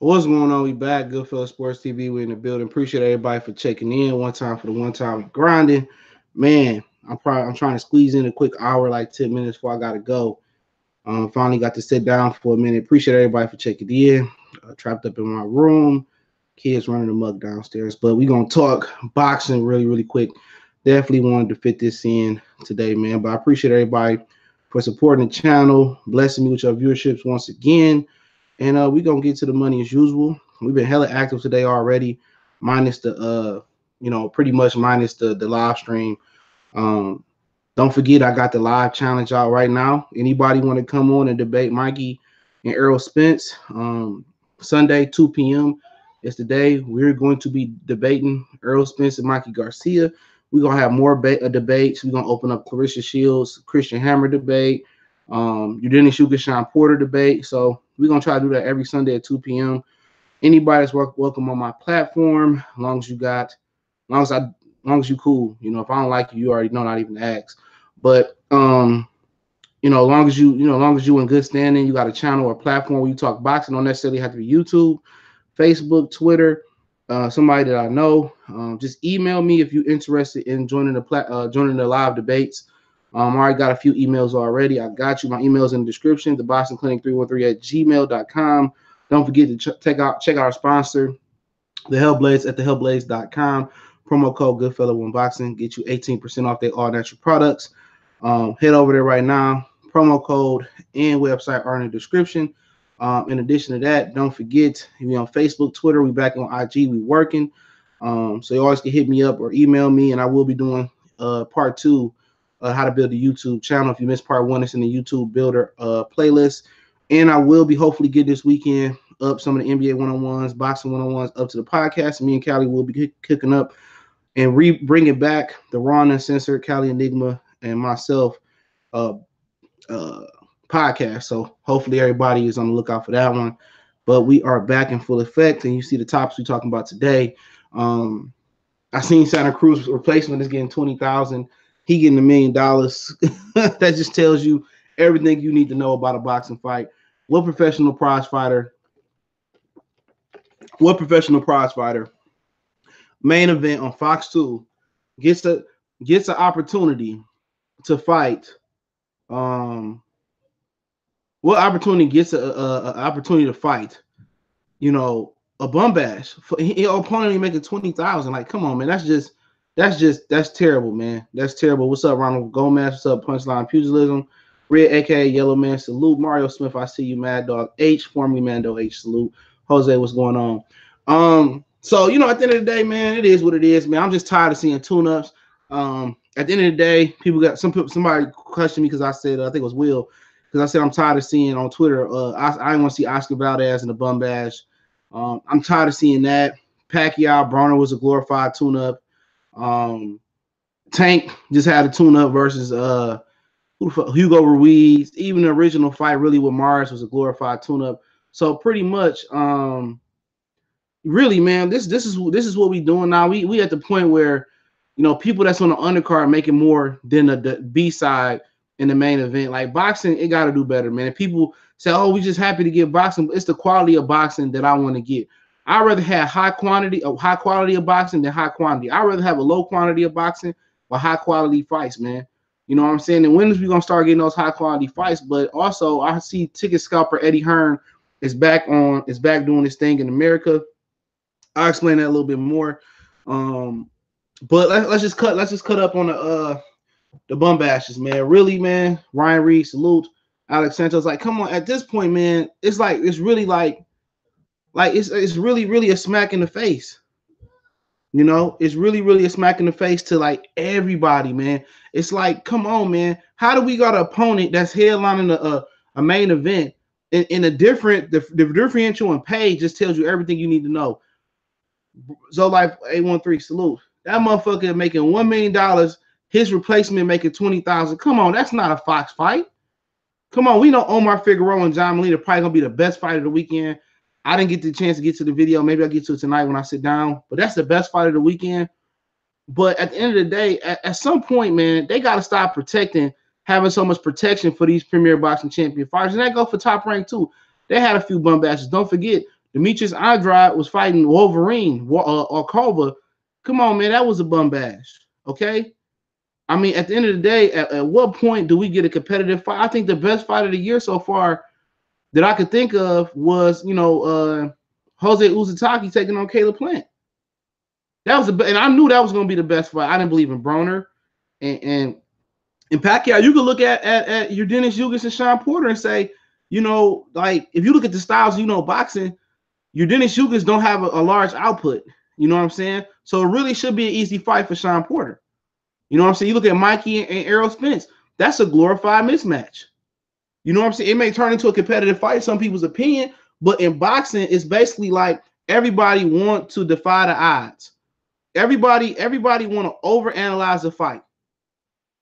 What's going on? We back. Goodfellas Sports TV. We're in the building. Appreciate everybody for checking in. One time for the one time grinding. Man, I'm trying to squeeze in a quick hour, like 10 minutes before I gotta go. Finally got to sit down for a minute. Appreciate everybody for checking in. Trapped up in my room. Kids running amok downstairs. But we gonna talk boxing really, really quick. Definitely wanted to fit this in today, man. But I appreciate everybody for supporting the channel, blessing me with your viewerships once again. And we're gonna get to the money as usual. We've been hella active today already, minus the pretty much minus the live stream. Um, don't forget I got the live challenge out right now. Anybody want to come on and debate Mikey and Errol Spence? Sunday, 2 p.m. is the day we're going to be debating Errol Spence and Mikey Garcia. We're gonna have more debates. We're gonna open up Clarissa Shields, Christian Hammer debate, Udeni Shukashan Porter debate. So we're gonna try to do that every Sunday at 2 p.m. Anybody's welcome on my platform, as long as you cool. You know, if I don't like you, you already know not even to ask. But as long as you in good standing, you got a channel or platform where you talk boxing. Don't necessarily have to be YouTube, Facebook, Twitter. Somebody that I know, just email me if you're interested in joining the live debates. I already got a few emails already. I got you. My email's in the description, theboxingclinic313@gmail.com. Don't forget to check out our sponsor, the Hellblades, at thehellblades.com. Promo code Goodfellow1Boxing get you 18% off their all natural products. Head over there right now. Promo code and website are in the description. In addition to that, don't forget, we on Facebook, Twitter, we back on IG, we working. So you always can hit me up or email me, and I will be doing part 2, how to build a YouTube channel. If you missed part 1, it's in the YouTube builder playlist. And I will be hopefully get this weekend up some of the NBA 101s, boxing 101s up to the podcast. Me and Callie will be cooking up and bringing back the Raw and Uncensored, Callie Enigma and myself podcast. So hopefully everybody is on the lookout for that one. But we are back in full effect, and you see the topics we're talking about today. I seen Santa Cruz replacement is getting $20,000. He getting $1 million. That just tells you everything you need to know about a boxing fight. What professional prize fighter main event on Fox 2 gets an opportunity to fight? What opportunity gets an opportunity to fight? A bum bash. Your opponent making $20,000. Like, come on, man. That's terrible, man. That's terrible. What's up, Ronald Gomez? What's up, Punchline Pugilism? Red, aka Yellow Man, salute. Mario Smith, I see you. Mad Dog H, formerly Mando H, salute. Jose, what's going on? So at the end of the day, man, it is what it is, man. I'm just tired of seeing tune-ups. At the end of the day, somebody questioned me because I said, I think it was Will, because I said I'm tired of seeing on Twitter, I didn't want to see Oscar Valdez in the bum bash. I'm tired of seeing that. Pacquiao, Broner was a glorified tune-up. Tank just had a tune-up versus Hugo Ruiz. Even the original fight, really, with Mars was a glorified tune-up. So pretty much, really, man, this is what we doing now. We at the point where, people that's on the undercard making more than the B side in the main event. Like, boxing, it got to do better, man. And people say, oh, we just happy to get boxing. But it's the quality of boxing that I want to get. I'd rather have high quality of boxing than high quantity. I'd rather have a low quantity of boxing but high quality fights, man. You know what I'm saying? And when is we gonna start getting those high quality fights? But also, I see Ticket Scalper Eddie Hearn is back doing his thing in America. I'll explain that a little bit more. But let's just cut up on the bum bashes, man. Really, man. Ryan Reed, salute. Alex Santos, like, come on. At this point, man, it's really a smack in the face. It's really a smack in the face to, like, everybody, man. It's like, come on, man. How do we got an opponent that's headlining a main event in a different, the differential and pay just tells you everything you need to know. So, like, A13, salute. That motherfucker making $1 million, his replacement making $20,000. Come on, that's not a Fox fight. Come on, we know Omar Figueroa and John Molina probably gonna be the best fight of the weekend. I didn't get the chance to get to the video. Maybe I'll get to it tonight when I sit down. But that's the best fight of the weekend. But at the end of the day, at some point, man, they got to stop having so much protection for these premier boxing champion fighters. And that go for Top Rank, too. They had a few bum bashes. Don't forget, Demetrius Andrade was fighting Wolverine or Cobra. Come on, man, that was a bum bash. Okay. I mean, at the end of the day, at what point do we get a competitive fight? I think the best fight of the year so far that I could think of was, Jose Uzataki taking on Caleb Plant. That was and I knew that was going to be the best fight. I didn't believe in Broner and Pacquiao. You could look at your Dennis Hughes and Sean Porter and say, like if you look at the styles, boxing, your Dennis Hughes don't have a large output. You know what I'm saying? So it really should be an easy fight for Sean Porter. You know what I'm saying? You look at Mikey and Errol Spence. That's a glorified mismatch. You know what I'm saying? It may turn into a competitive fight, some people's opinion, but in boxing, it's basically like everybody want to defy the odds. Everybody want to overanalyze the fight.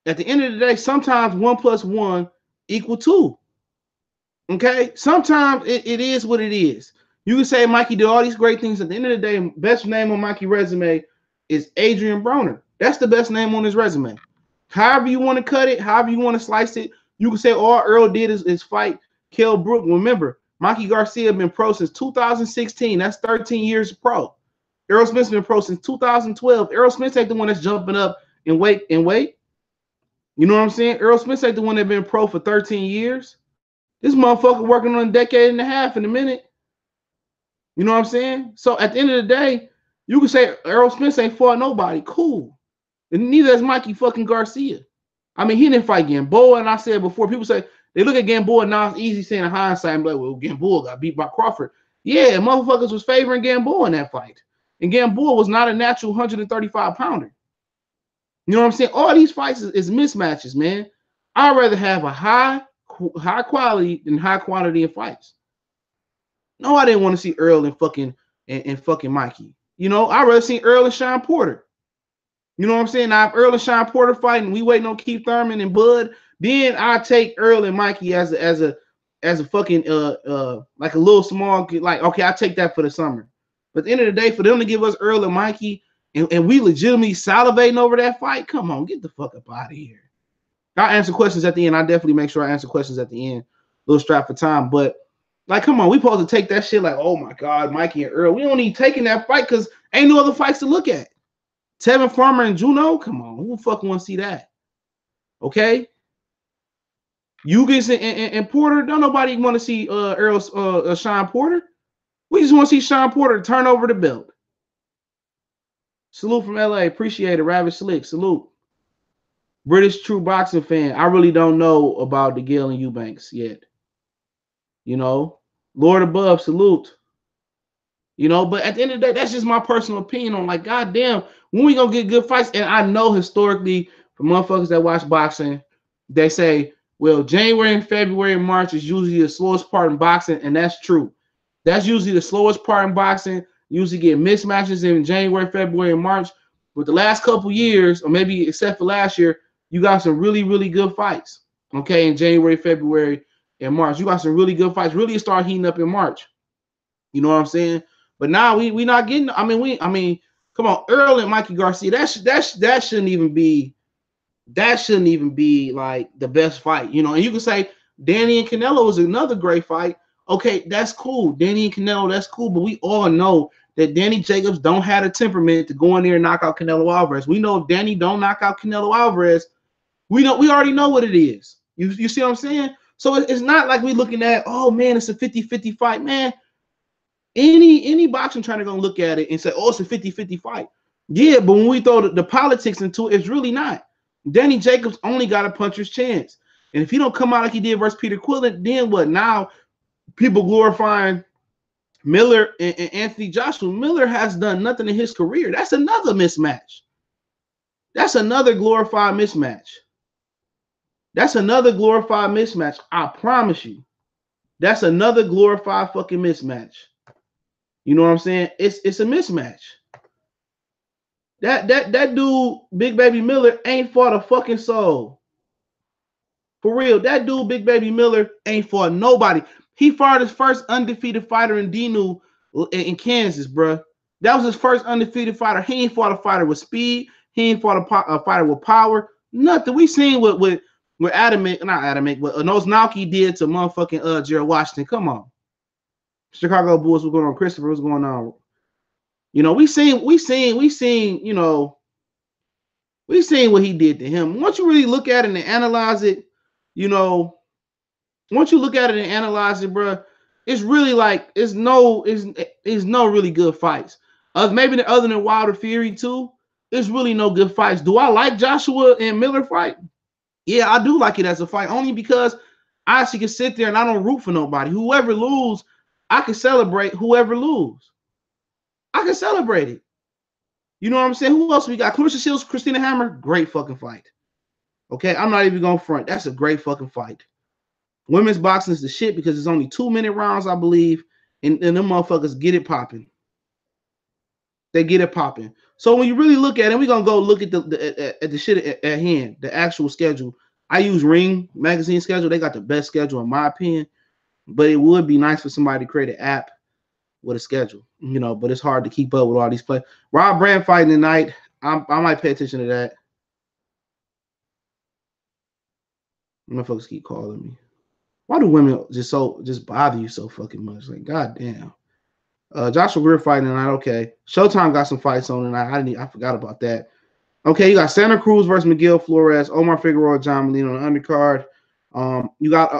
At the end of the day, sometimes 1 + 1 = 2. Okay? Sometimes it is what it is. You can say Mikey did all these great things. At the end of the day, best name on Mikey's resume is Adrian Broner. That's the best name on his resume. However you want to cut it, however you want to slice it, you can say all Earl did is fight Kell Brook. Remember, Mikey Garcia been pro since 2016. That's 13 years pro. Errol Smith's been pro since 2012. Errol Smith ain't the one that's jumping up in weight. You know what I'm saying? Errol Smith ain't the one that been pro for 13 years. This motherfucker working on a decade and a half in a minute. You know what I'm saying? So at the end of the day, you can say Errol Smith ain't fought nobody. Cool. And neither is Mikey fucking Garcia. I mean, he didn't fight Gamboa, and I said before, people say they look at Gamboa now, it's easy saying in hindsight and be like, well, Gamboa got beat by Crawford. Yeah, motherfuckers was favoring Gamboa in that fight. And Gamboa was not a natural 135-pounder. You know what I'm saying? All these fights is mismatches, man. I'd rather have a high quality than high quantity in fights. No, I didn't want to see Earl and fucking Mikey. I'd rather see Earl and Sean Porter. You know what I'm saying? Now, if Earl and Sean Porter fighting, we waiting on Keith Thurman and Bud, then I take Earl and Mikey as a fucking like a little small, like, okay, I take that for the summer. But at the end of the day, for them to give us Earl and Mikey and we legitimately salivating over that fight, come on, get the fuck up out of here. I'll answer questions at the end. I definitely make sure I answer questions at the end. A little strapped for time, but like, come on, we supposed to take that shit like, oh my God, Mikey and Earl. We don't need taking that fight because ain't no other fights to look at. Tevin Farmer and Juno, come on, who the fuck want to see that? Okay, Hughes and Porter, don't nobody want to see Sean Porter. We just want to see Sean Porter turn over the belt. Salute from LA, appreciate it. Ravish Slick, salute. British true boxing fan. I really don't know about the Gill and Eubanks yet. Lord above, salute. But at the end of the day, that's just my personal opinion on, like, goddamn, when we gonna get good fights? And I know historically, for motherfuckers that watch boxing, they say, well, January and February and March is usually the slowest part in boxing, and that's true. That's usually the slowest part in boxing. Usually get mismatches in January, February, and March. But the last couple years, or maybe except for last year, you got some really, really good fights. Okay, in January, February, and March, you got some really good fights. Really start heating up in March. You know what I'm saying? But now we not getting. I mean, come on, Earl and Mikey Garcia. That shouldn't even be. That shouldn't even be like the best fight. And you can say Danny and Canelo is another great fight. Okay, that's cool. Danny and Canelo, that's cool. But we all know that Danny Jacobs don't have the temperament to go in there and knock out Canelo Alvarez. We know if Danny don't knock out Canelo Alvarez, we already know what it is. You see what I'm saying? So it's not like we looking at, oh man, it's a 50-50 fight, man. Any boxing trainer gonna look at it and say, oh, it's a 50-50 fight. Yeah, but when we throw the politics into it, it's really not. Danny Jacobs only got a puncher's chance. And if he don't come out like he did versus Peter Quillen, then what? Now people glorifying Miller and Anthony Joshua. Miller has done nothing in his career. That's another mismatch. That's another glorified mismatch. That's another glorified mismatch. I promise you. That's another glorified fucking mismatch. You know what I'm saying? It's a mismatch. That dude, Big Baby Miller, ain't fought a fucking soul. For real, that dude, Big Baby Miller, ain't fought nobody. He fought his first undefeated fighter in Dinu in Kansas, bro. That was his first undefeated fighter. He ain't fought a fighter with speed. He ain't fought a fighter with power. Nothing. We seen what Adamick, not Adamick, what Oznowski did to motherfucking Gerald Washington. Come on. Chicago Bulls, what's going on? Christopher, what's going on? You know, we seen, you know, we seen what he did to him. Once you really look at it and analyze it, you know, once you look at it and analyze it, bro, it's really like it's no really good fights. Maybe other than Wilder Fury too, it's really no good fights. Do I like Joshua and Miller fight? Yeah, I do like it as a fight, only because I actually can sit there and I don't root for nobody. Whoever lose, I can celebrate. Whoever lose, I can celebrate it. You know what I'm saying? Who else we got? Clarissa Shields, Christina Hammer, great fucking fight. Okay, I'm not even going front. That's a great fucking fight. Women's boxing is the shit because it's only 2-minute rounds, I believe, and them motherfuckers get it popping. They get it popping. So when you really look at it, we're gonna go look at the shit at hand, the actual schedule. I use Ring magazine schedule. They got the best schedule in my opinion, but it would be nice for somebody to create an app with a schedule, you know. But it's hard to keep up with all these plays. Rob Brand fighting tonight. I might pay attention to that. Motherfuckers keep calling me. Why do women just bother you so fucking much? Like, goddamn. Joshua Greer fighting tonight. Okay. Showtime got some fights on tonight. I forgot about that. Okay, you got Santa Cruz versus Miguel Flores, Omar Figueroa, John Molina on the undercard. You got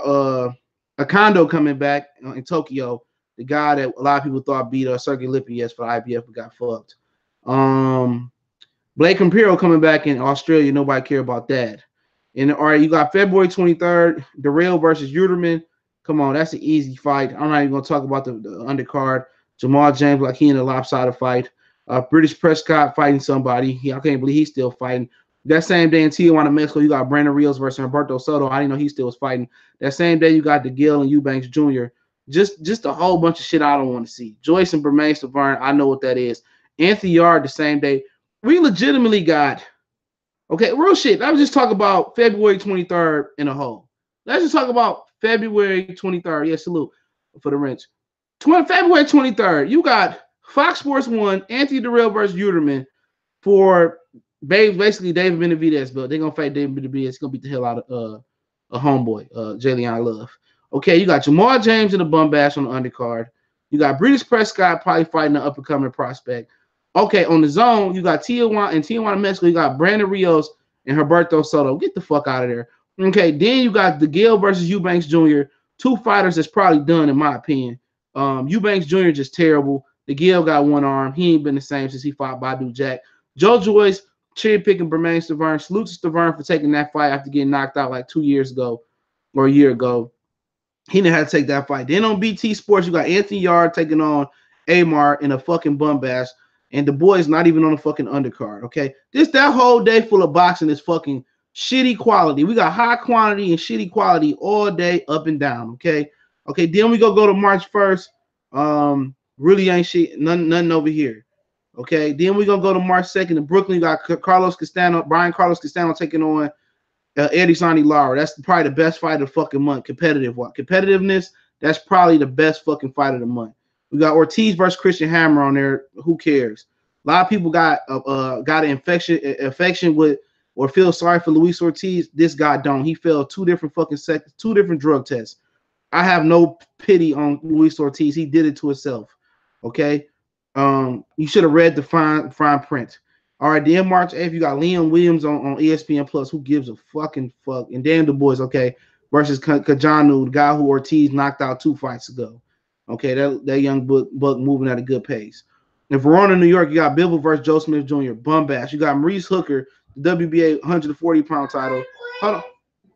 a Kondo coming back in Tokyo. The guy that a lot of people thought beat Sergey Lipies for IBF but got fucked. Blake Imperial coming back in Australia. Nobody care about that. And all right, you got February 23rd, Darrell versus Uterman. Come on, that's an easy fight. I'm not even gonna talk about the undercard. Jamal James, like he in a lopsided fight. British Prescott fighting somebody. I can't believe he's still fighting. That same day in Tijuana, Mexico, you got Brandon Rios versus Humberto Soto. I didn't know he still was fighting. That same day, you got DeGill and Eubanks Jr. Just a whole bunch of shit I don't want to see. Joyce and Bermain Stavern, I know what that is. Anthony Yard the same day. We legitimately got, okay, real shit. Let's just talk about February 23rd in a whole. Let's just talk about February 23rd. Yeah, salute for the wrench. February 23rd, you got Fox Sports 1, Anthony Darrell versus Uterman for basically David Benavidez, but they're going to fight David Benavidez. It's going to beat the hell out of a homeboy, Jalen Love. Okay, you got Jamal James in the bum bash on the undercard. You got British Prescott probably fighting the up-and-coming prospect. Okay, on the zone, you got Tijuana, Mexico. You got Brandon Rios and Humberto Soto. Get the fuck out of there. Okay, then you got DeGill versus Eubanks Jr., two fighters that's probably done, in my opinion. Eubanks Jr. just terrible. DeGill got one arm. He ain't been the same since he fought Badu Jack. Joe Joyce cherry picking Bermain Stavern. Salute to Stavern for taking that fight after getting knocked out like 2 years ago or a year ago. He didn't have to take that fight. Then on BT Sports, you got Anthony Yard taking on Amar in a fucking bum bash. And the boy's not even on the fucking undercard. Okay. That whole day full of boxing is fucking shitty quality. We got high quantity and shitty quality all day up and down. Okay. Okay, then we go to March 1st. Really ain't shit, nothing over here. Okay, then we gonna go to March 2nd in Brooklyn. You got Brian Carlos Castano taking on Eddie Sonny Lara. That's probably the best fight of the fucking month. Competitiveness, that's probably the best fucking fight of the month. We got Ortiz versus Christian Hammer on there. Who cares? A lot of people got an infection with or feel sorry for Luis Ortiz. This guy don't. He failed 2 different fucking seconds, 2 different drug tests. I have no pity on Luis Ortiz. He did it to himself. Okay. You should have read the fine print. All right, then March 8th, you got Liam Williams on ESPN Plus. Who gives a fucking fuck? And Dan Du Bois, okay, versus Kajanu, the guy who Ortiz knocked out 2 fights ago. Okay, that young buck moving at a good pace. In Verona, New York, you got Bivol versus Joe Smith Jr. Bum bash. You got Maurice Hooker, the WBA 140-pound title. Hold on.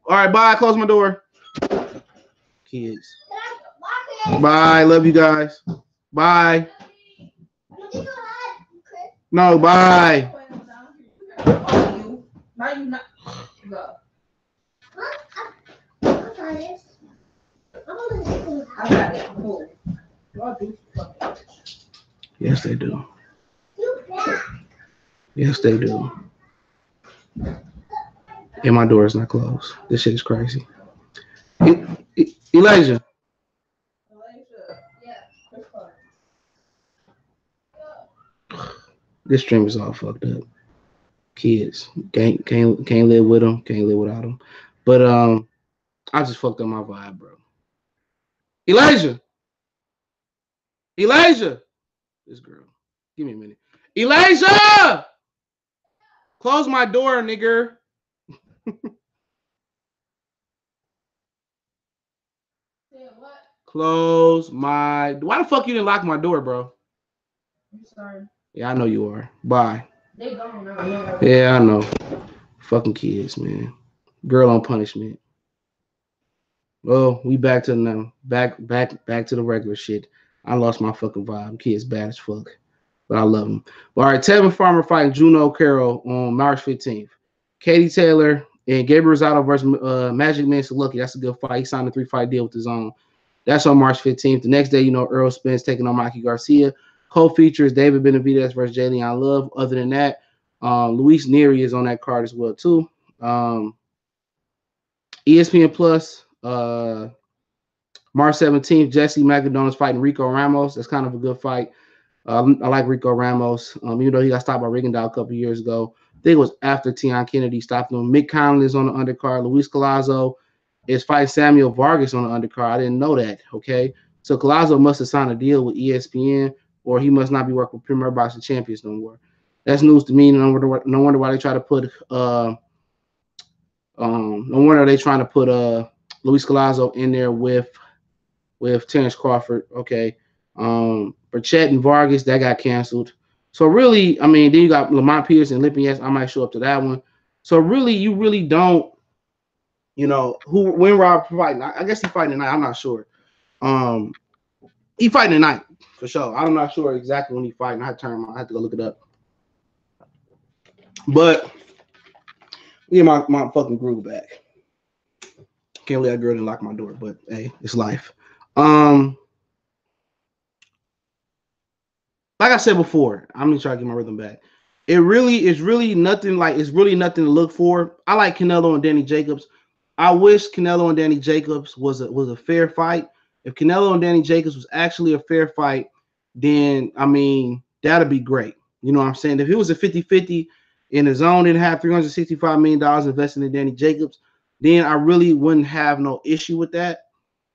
All right, bye. Close my door. Kids. Bye. Love you guys. Bye. No, bye. Yes, they do. Yes, they do. And my door is not closed. This shit is crazy. Elijah. This stream is all fucked up. Kids can't live with them. Can't live without them. But I just fucked up my vibe, bro. Elijah. Elijah. This girl. Give me a minute. Elijah! Close my door, nigger. Yeah, what? Close my. Why the fuck you didn't lock my door, bro? I'm sorry. Yeah, I know you are. Bye. They gone now. Yeah, I know. Fucking kids, man. Girl on punishment. Well, we back to now. Back to the regular shit. I lost my fucking vibe. Kids bad as fuck, but I love them. All right, Tevin Farmer fighting Juno Carroll on March 15th. Katie Taylor and Gabriel Rosado versus Magic Man Lucky. That's a good fight. He signed a 3-fight deal with his own. That's on March 15th. The next day, Earl Spence taking on Mikey Garcia. Co-features David Benavidez versus Jalen Love. Other than that, Luis Nery is on that card as well too. ESPN Plus, March 17th, Jesse McAdonald's fighting Rico Ramos. That's kind of a good fight. I like Rico Ramos, even though he got stopped by Rigondeaux a couple years ago. I think it was after Tion Kennedy stopped him. Mick Conley is on the undercard. Luis Collazo is fighting Samuel Vargas on the undercard. I didn't know that. Okay, so Collazo must have signed a deal with ESPN, or he must not be working with Premier Boxing Champions no more. That's news to me. No wonder why they try to put. No wonder they trying to put Luis Collazo in there with Terrence Crawford. Okay, Burchett and Vargas that got canceled. So really, I mean, then you got Lamont Pierce and Lipinets. I might show up to that one. So really, you really don't. When Rob fighting? I guess he fighting tonight. I'm not sure. Um, he fighting tonight for sure. I'm not sure exactly when he fighting. I have to go look it up. But yeah, my fucking groove back. Can't let that girl didn't lock my door, but hey, it's life. Like I said before, I'm gonna try to get my rhythm back. It's really nothing to look for. I like Canelo and Danny Jacobs. I wish Canelo and Danny Jacobs was a fair fight. If Canelo and Danny Jacobs was actually a fair fight, then I mean that'd be great. You know what I'm saying? If it was a 50-50 in the zone and have $365 million invested in Danny Jacobs, then I really wouldn't have no issue with that.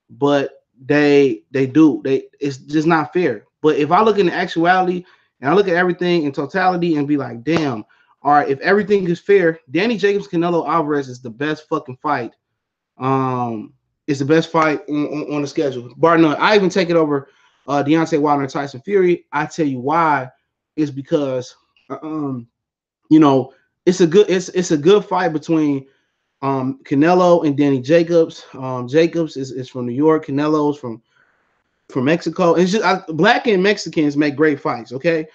But it's just not fair. But if I look in the actuality and I look at everything in totality and be like, damn, all right, if everything is fair, Danny Jacobs Canelo Alvarez is the best fucking fight. It's the best fight on the schedule. Bar none. I even take it over Deontay Wilder and Tyson Fury. I tell you why. It's because it's a good fight between Canelo and Danny Jacobs. Jacobs is from New York. Canelo's from Mexico. It's just black and Mexicans make great fights. Okay,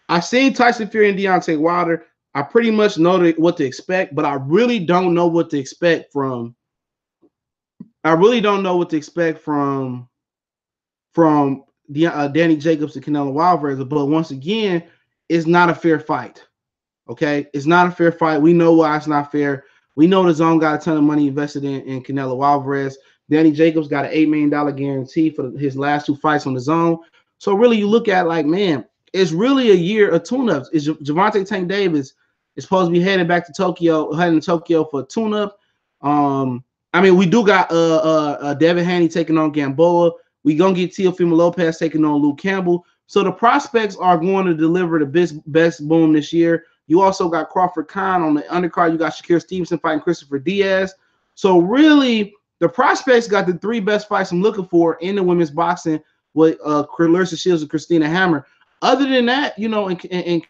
I've seen Tyson Fury and Deontay Wilder. I pretty much know what to expect, but I really don't know what to expect from. I really don't know what to expect from Danny Jacobs and Canelo Alvarez. But once again, it's not a fair fight. Okay, it's not a fair fight. We know why it's not fair. We know the zone got a ton of money invested in Canelo Alvarez. Danny Jacobs got an $8 million guarantee for his last 2 fights on the zone. So really, you look at like, man, it's really a year of tune-ups. Is Gervonta Tank Davis is supposed to be heading to Tokyo for a tune-up. I mean, we do got Devin Haney taking on Gamboa. We gonna get Teofimo Lopez taking on Luke Campbell. So the prospects are going to deliver the best boom this year. You also got Crawford Khan on the undercard. You got Shakir Stevenson fighting Christopher Diaz. So really, the prospects got the 3 best fights I'm looking for in the women's boxing with Clarissa Shields and Christina Hammer. Other than that, in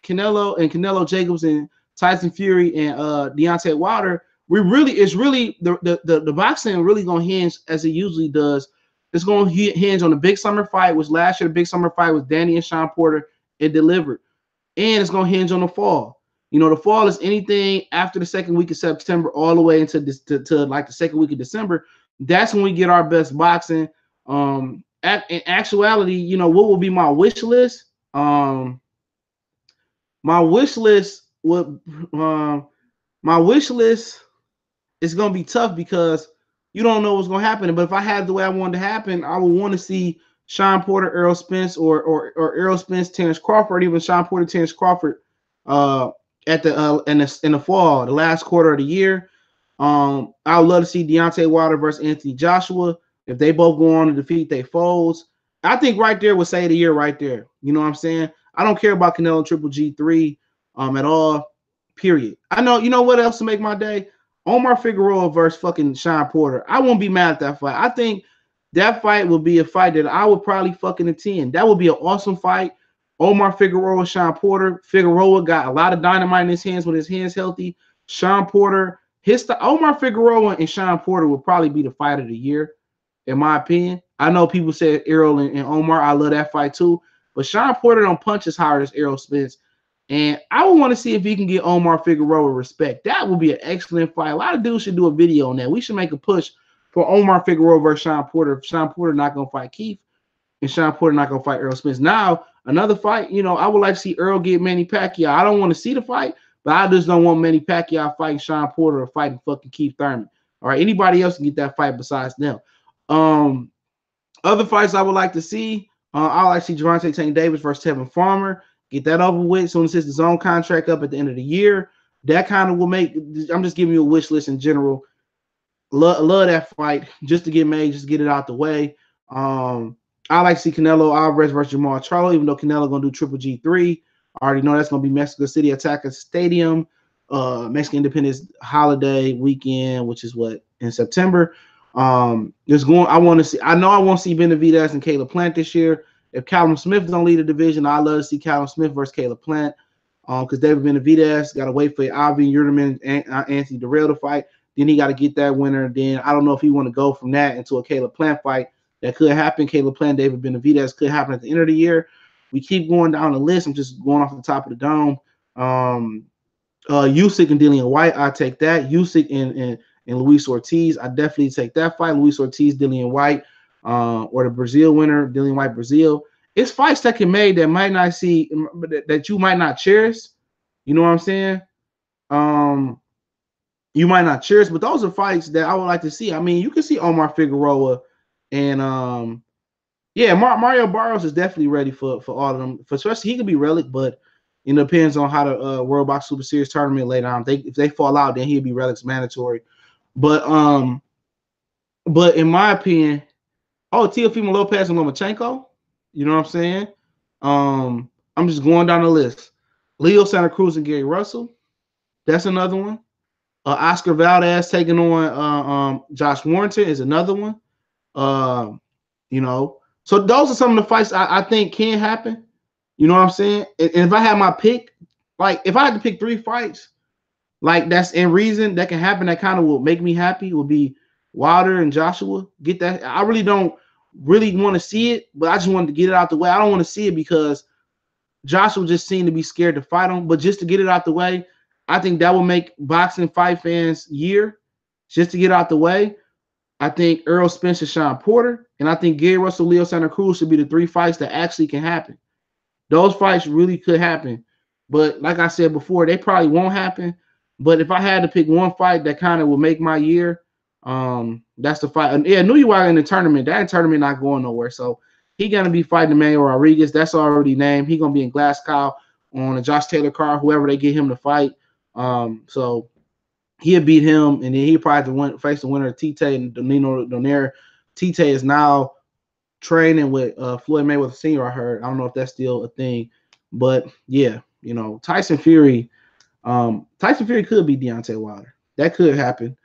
Canelo Jacobs and Tyson Fury and Deontay Wilder, it's really the boxing really gonna hinge as it usually does. It's gonna hinge on the big summer fight, which last year the big summer fight was Danny and Sean Porter. It delivered, and it's gonna hinge on the fall. The fall is anything after the second week of September all the way into to like the second week of December. That's when we get our best boxing. In actuality, what will be my wish list? My wish list would my wish list is gonna be tough because you don't know what's gonna happen. But if I had the way I wanted to happen, I would want to see Sean Porter, Errol Spence, or Errol Spence, Terrence Crawford, even Sean Porter, Terrence Crawford, at the in the fall, the last quarter of the year. I would love to see Deontay Wilder versus Anthony Joshua. If they both go on to defeat their foes, I think right there would say the year right there. You know what I'm saying? I don't care about Canelo Triple G3 at all. Period. I know. You know what else to make my day? Omar Figueroa versus fucking Sean Porter. I won't be mad at that fight. I think that fight will be a fight that I would probably fucking attend. That would be an awesome fight. Omar Figueroa, Sean Porter. Figueroa got a lot of dynamite in his hands with his hands healthy. Sean Porter, Omar Figueroa and Sean Porter will probably be the fight of the year, in my opinion. I know people said Errol and Omar. I love that fight too. But Sean Porter don't punch as hard as Errol Spence. And I would want to see if he can get Omar Figueroa respect. That would be an excellent fight. A lot of dudes should do a video on that. We should make a push for Omar Figueroa versus Sean Porter. If Sean Porter not going to fight Keith and Sean Porter not going to fight Errol Spence. Now, another fight, I would like to see Earl get Manny Pacquiao. I don't want to see the fight, but I just don't want Manny Pacquiao fighting Sean Porter or fighting fucking Keith Thurman. All right, anybody else can get that fight besides them. Other fights I would like to see, I would like to see Gervonta Tank Davis versus Tevin Farmer. Get that over with. As soon as his own contract up at the end of the year, that kind of will make. I'm just giving you a wish list in general. Love that fight just to get made, just get it out the way. I like to see Canelo Alvarez versus Jamal Charlo, even though Canelo gonna do Triple G3. I already know that's gonna be Mexico City Attacker Stadium, Mexican Independence Holiday weekend, which is what in September. There's going. I want to see. I know I won't see Benavidez and Caleb Plant this year. If Callum Smith don't lead the division, I love to see Callum Smith versus Caleb Plant. Because David Benavidez got to wait for Avi Yurman and Anthony Durrell to fight. Then he got to get that winner. Then I don't know if he want to go from that into a Caleb Plant fight. That could happen. Caleb Plant, David Benavidez could happen at the end of the year. We keep going down the list. I'm just going off the top of the dome. Usyk and Dillian White, I take that. Usyk and Luis Ortiz, I definitely take that fight. Luis Ortiz, Dillian White, or the Brazil winner, Dillian White, Brazil. It's fights that can made that might not see, that you might not cherish. You know what I'm saying? You might not cherish, but those are fights that I would like to see. I mean, you can see Omar Figueroa and Mario Barrios is definitely ready for all of them. For especially he could be relic, but it depends on how the World Box Super Series tournament later on. If they fall out, then he'll be relics mandatory. But in my opinion, Teofimo Lopez and Lomachenko, you know what I'm saying? I'm just going down the list. Leo Santa Cruz and Gary Russell, that's another one. Oscar Valdez taking on Josh Warrington is another one. So those are some of the fights I think can happen. You know what I'm saying? And if I had my pick, like if I had to pick 3 fights, like that's in reason that can happen, that kind of will make me happy, would be Wilder and Joshua. Get that. I really don't really want to see it, but I just wanted to get it out the way. I don't want to see it because Joshua just seemed to be scared to fight him. But just to get it out the way, I think that will make boxing fight fans year. Just to get out the way, I think Errol Spence and Sean Porter, and I think Gary Russell, Leo Santa Cruz should be the 3 fights that actually can happen. Those fights really could happen. But like I said before, they probably won't happen. But if I had to pick one fight that kind of will make my year, that's the fight. And yeah, New York in the tournament. That tournament not going nowhere. So he gonna be fighting Emmanuel Rodriguez. That's already named. He gonna be in Glasgow on a Josh Taylor card, whoever they get him to fight. So he'll beat him, and then he probably face the winner of Tite and Danilo Donaire. Tite is now training with Floyd Mayweather Sr. I heard. I don't know if that's still a thing, but yeah, Tyson Fury. Tyson Fury could be Deontay Wilder. That could happen.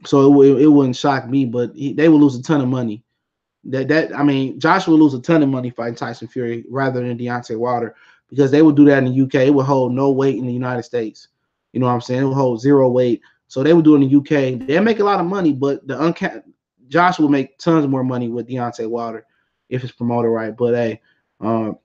So it wouldn't shock me, but they would lose a ton of money. Joshua would lose a ton of money fighting Tyson Fury rather than Deontay Wilder because they would do that in the UK. It would hold no weight in the United States. You know what I'm saying? It would hold 0 weight. So they would do it in the UK. They'll make a lot of money, but Josh will make tons more money with Deontay Wilder if it's promoted right. But hey,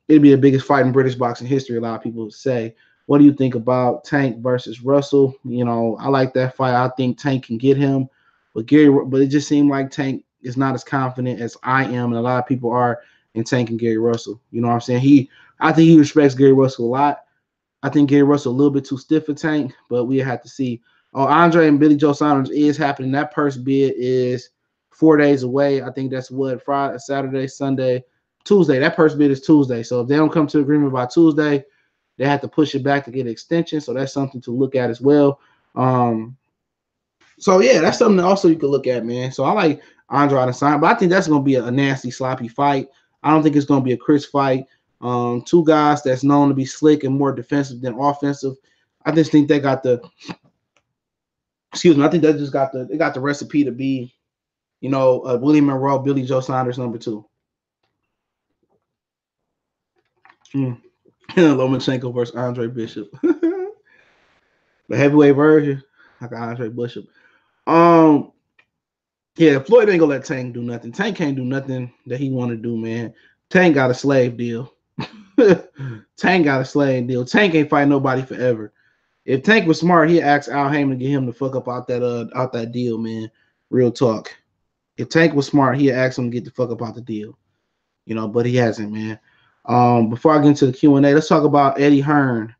it'd be the biggest fight in British boxing history. A lot of people say. What do you think about Tank versus Russell? I like that fight. I think Tank can get him, but it just seemed like Tank is not as confident as I am, and a lot of people are in Tank and Gary Russell. You know what I'm saying? I think he respects Gary Russell a lot. I think Gary Russell a little bit too stiff for Tank, but we have to see. Andre and Billy Joe Saunders is happening. That purse bid is 4 days away. I think that's what, Friday, Saturday, Sunday, Tuesday. That purse bid is Tuesday. So if they don't come to agreement by Tuesday, they have to push it back to get an extension. So that's something to look at as well. So yeah, that's something also you could look at, man. So I Andre Adesanya. But I think that's gonna be a nasty, sloppy fight. I don't think it's gonna be a crisp fight. Two guys that's known to be slick and more defensive than offensive. I just think they got the excuse me. I think they just got the recipe to be, Willie Monroe, Billy Joe Saunders #2. Lomachenko versus Andre Bishop. The heavyweight version, like Andre Bishop. Um, yeah, Floyd ain't gonna let Tank do nothing. Tank can't do nothing that he want to do, man. Tank got a slave deal. Tank got a slave deal. Tank ain't fight nobody forever. If Tank was smart, he'd ask Al Heyman to get him the fuck up out that deal, man. Real talk. If Tank was smart, he'd ask him to get the fuck up out the deal. But he hasn't, man. Before I get into the Q&A, let's talk about Eddie Hearn,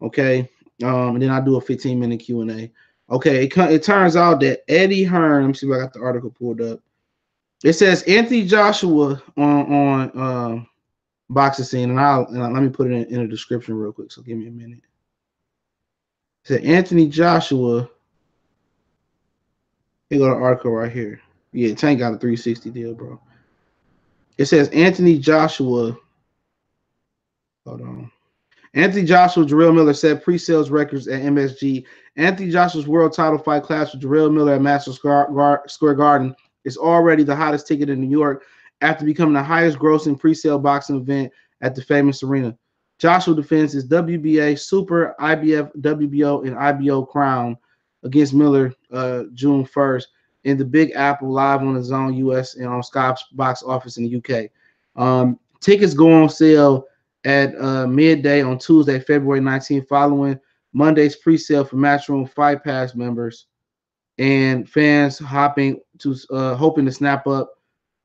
okay? And then I'll do a 15-minute Q&A. Okay, it turns out that Eddie Hearn, let me see if I got the article pulled up. It says Anthony Joshua on Boxing Scene, and let me put it in the description real quick, so give me a minute. It said Anthony Joshua, here go the article right here. Yeah, Tank got a 360 deal, bro. It says Anthony Joshua, hold on. Anthony Joshua, Jarrell Miller set pre-sales records at MSG. Anthony Joshua's world title fight clash with Jarrell Miller at Madison Square Garden is already the hottest ticket in New York after becoming the highest grossing pre-sale boxing event at the famous arena. Joshua defends his WBA, Super, IBF, WBO, and IBO crown against Miller June 1st in the Big Apple live on the Zone US and on Skype's box office in the UK. Tickets go on sale at midday on Tuesday, February 19th, following Monday's pre-sale for Matchroom Fight Pass members and fans hoping to snap up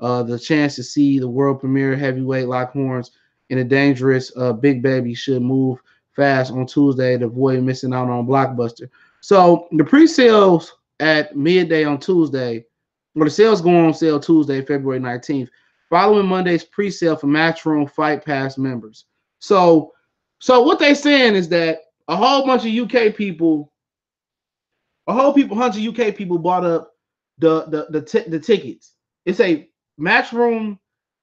the chance to see the world premiere heavyweight lock horns in a dangerous Big Baby should move fast on Tuesday to avoid missing out on Blockbuster. So the pre-sales at midday on Tuesday, or the sales go on sale Tuesday, February 19th, following Monday's pre-sale for Matchroom Fight Pass members. So what they're saying is that a whole bunch of UK people, bunch of UK people bought up the tickets. It's a Matchroom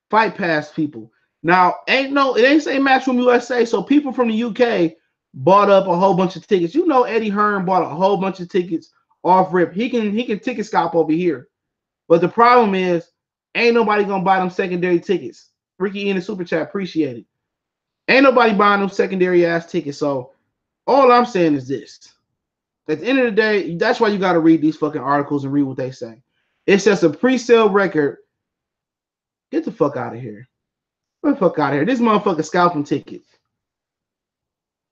Fight Pass people. Now, it ain't say Matchroom USA, so people from the UK bought up a whole bunch of tickets. Eddie Hearn bought a whole bunch of tickets off rip. He can ticket scalp over here. But the problem is, ain't nobody gonna buy them secondary tickets. Ricky in the super chat, appreciate it. Ain't nobody buying them secondary ass tickets. So all I'm saying is this. At the end of the day, that's why you got to read these fucking articles and read what they say. It's just a pre-sale record. Get the fuck out of here. Get the fuck out of here. This motherfucker scalping tickets.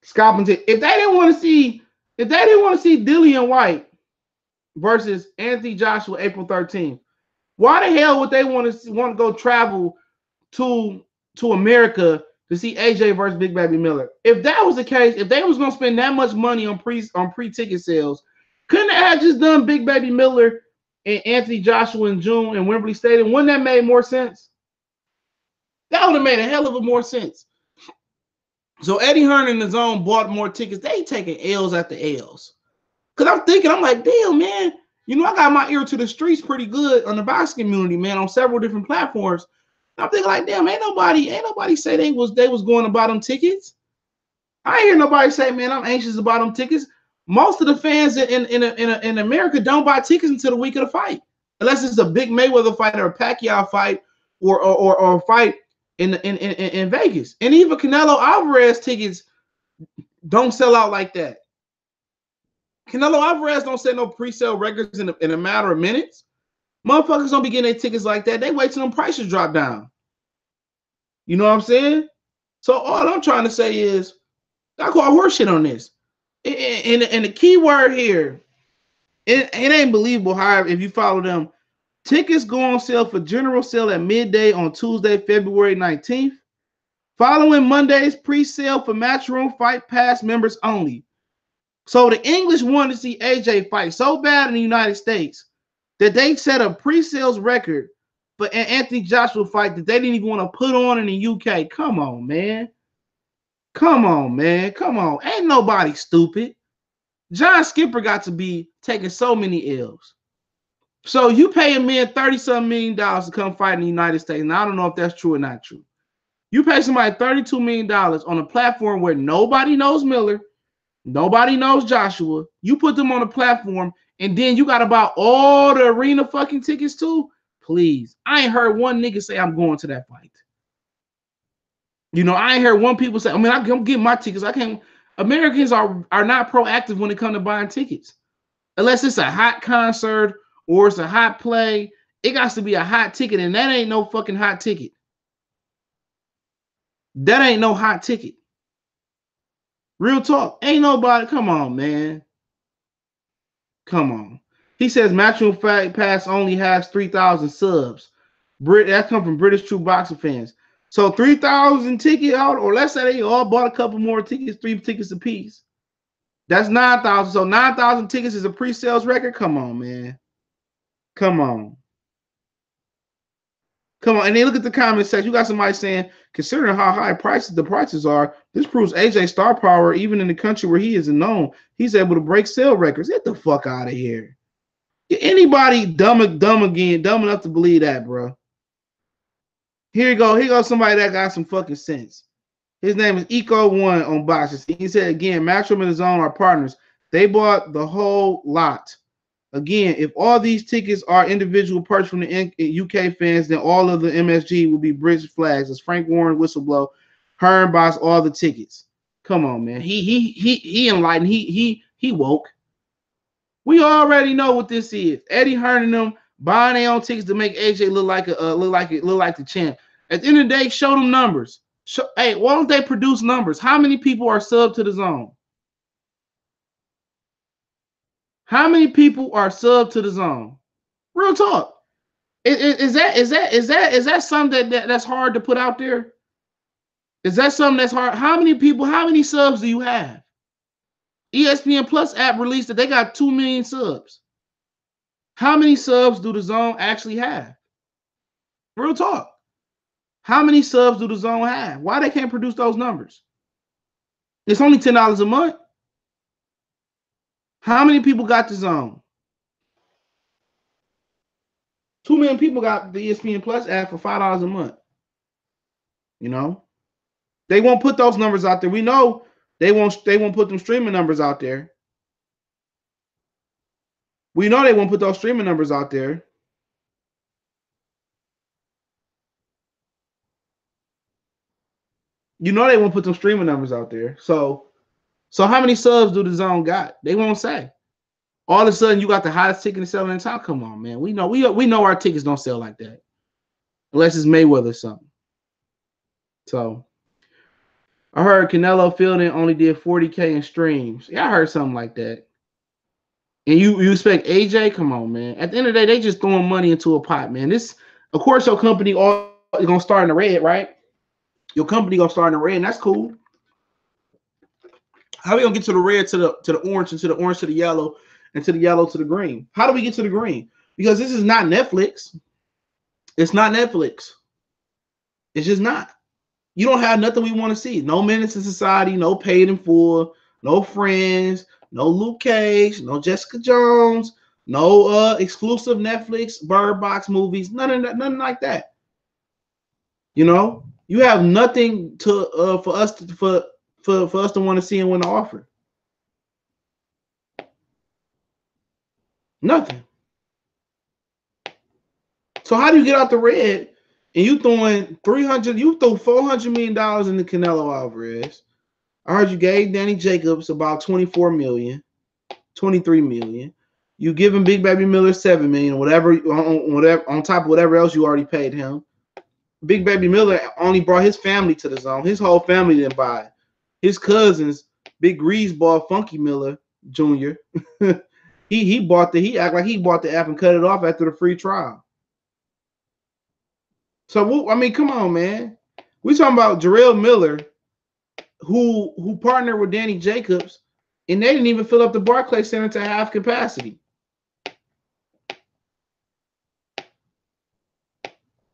Scalping tickets. If they didn't want to see Dillian White versus Anthony Joshua April 13th, why the hell would they want to go travel to America to see AJ versus Big Baby Miller? If that was the case, if they was gonna spend that much money on pre-ticket sales, couldn't they have just done Big Baby Miller and Anthony Joshua in June in Wembley Stadium? Wouldn't that make more sense? That would have made a hell of a more sense. So Eddie Hearn and the Zone bought more tickets. They taking L's at the L's. Cause I'm like, damn, man. I got my ear to the streets pretty good on the boxing community, man, on several different platforms. I'm thinking like, damn, ain't nobody say they was going to buy them tickets. I ain't hear nobody say, man, I'm anxious about them tickets. Most of the fans in America don't buy tickets until the week of the fight, unless it's a big Mayweather fight or a Pacquiao fight or a fight in Vegas. And even Canelo Alvarez tickets don't sell out like that. Canelo Alvarez don't sell no pre-sale records in a matter of minutes. Motherfuckers don't be getting their tickets like that. They wait till them prices drop down. You know what I'm saying? So all I'm trying to say is, I call horseshit on this. And the key word here, it ain't believable. However, if you follow them, tickets go on sale for general sale at midday on Tuesday, February 19th. Following Monday's pre-sale for Matchroom Fight Pass members only. So the English wanted to see AJ fight so bad in the United States that they set a pre-sales record for an Anthony Joshua fight that they didn't even want to put on in the UK. Come on, man. Come on, man. Come on. Ain't nobody stupid. John Skipper got to be taking so many L's. So you pay a man $30-something million to come fight in the United States. And I don't know if that's true or not true. You pay somebody $32 million on a platform where nobody knows Miller, nobody knows Joshua. You put them on a platform, and then you got to buy all the arena fucking tickets too. Please, I ain't heard one nigga say I'm going to that fight. You know, I ain't heard one people say, I mean, I'm getting my tickets. I can't. Americans are not proactive when it comes to buying tickets. Unless it's a hot concert or it's a hot play, it got to be a hot ticket, and that ain't no fucking hot ticket. That ain't no hot ticket. Real talk. Ain't nobody. Come on, man. Come on. He says Matchroom Pass only has 3,000 subs. That come from British True Boxing fans. So 3,000 ticket out, or let's say they all bought a couple more tickets, 3 tickets apiece. That's 9,000. So 9,000 tickets is a pre-sales record. Come on, man. Come on. Come on. And then look at the comment section. You got somebody saying, considering how high the prices are, this proves AJ star power, even in the country where he isn't known. He's able to break sale records. Get the fuck out of here. Anybody dumb enough to believe that, bro? Here you go. Here goes somebody that got some fucking sense. His name is Eco1 on boxes. He said again, Matchroom and DAZN are partners. They bought the whole lot. Again, if all these tickets are individual purchase from the UK fans, then all of the MSG will be British flags. As Frank Warren whistleblow, Hearn buys all the tickets. Come on, man. He enlightened. He woke. We already know what this is. Eddie Hearn and them buying their own tickets to make AJ look like the champ. At the end of the day, show them numbers. Hey, why don't they produce numbers? How many people are subbed to DAZN? How many people are subbed to DAZN? Real talk. Is that something that's hard to put out there? Is that something that's hard? How many subs do you have? ESPN Plus app released that they got 2 million subs. How many subs do DAZN actually have? Real talk. How many subs do DAZN have? Why they can't produce those numbers? It's only $10 a month. How many people got DAZN? 2 million people got the ESPN Plus app for $5 a month. You know, they won't put those numbers out there. We know they won't put them streaming numbers out there. We know they won't put those streaming numbers out there. You know they won't put them streaming numbers out there. So how many subs do DAZN got? They won't say. All of a sudden, you got the hottest ticket selling in town. Come on, man. We know our tickets don't sell like that, unless it's Mayweather or something. So I heard Canelo Fielding only did 40K in streams. Yeah, I heard something like that. And you expect AJ? Come on, man. At the end of the day, they just throwing money into a pot, man. This, of course, your company all gonna start in the red, right? Your company gonna start in the red, and that's cool. How we gonna get to the red to the orange, and to the orange to the yellow, and to the yellow to the green? How do we get to the green? Because this is not Netflix. It's not Netflix. It's just not. You don't have nothing we want to see. No Menace in Society, no Paid in Full, no Friends, no Luke Cage, no Jessica Jones, no exclusive Netflix Bird Box movies, nothing like that. You know, you have nothing to for us to want to see and want to offer. Nothing. So how do you get out the red? And you throwing $400 million in the Canelo Alvarez. I heard you gave Danny Jacobs about 24 million, 23 million. You giving Big Baby Miller 7 million, whatever on top of whatever else you already paid him. Big Baby Miller only brought his family to DAZN. His whole family didn't buy it. His cousins, Big Greaseball Funky Miller Jr. he act like he bought the app and cut it off after the free trial. So I mean, come on, man. We talking about Jarrell Miller, who partnered with Danny Jacobs, and they didn't even fill up the Barclays Center to half capacity.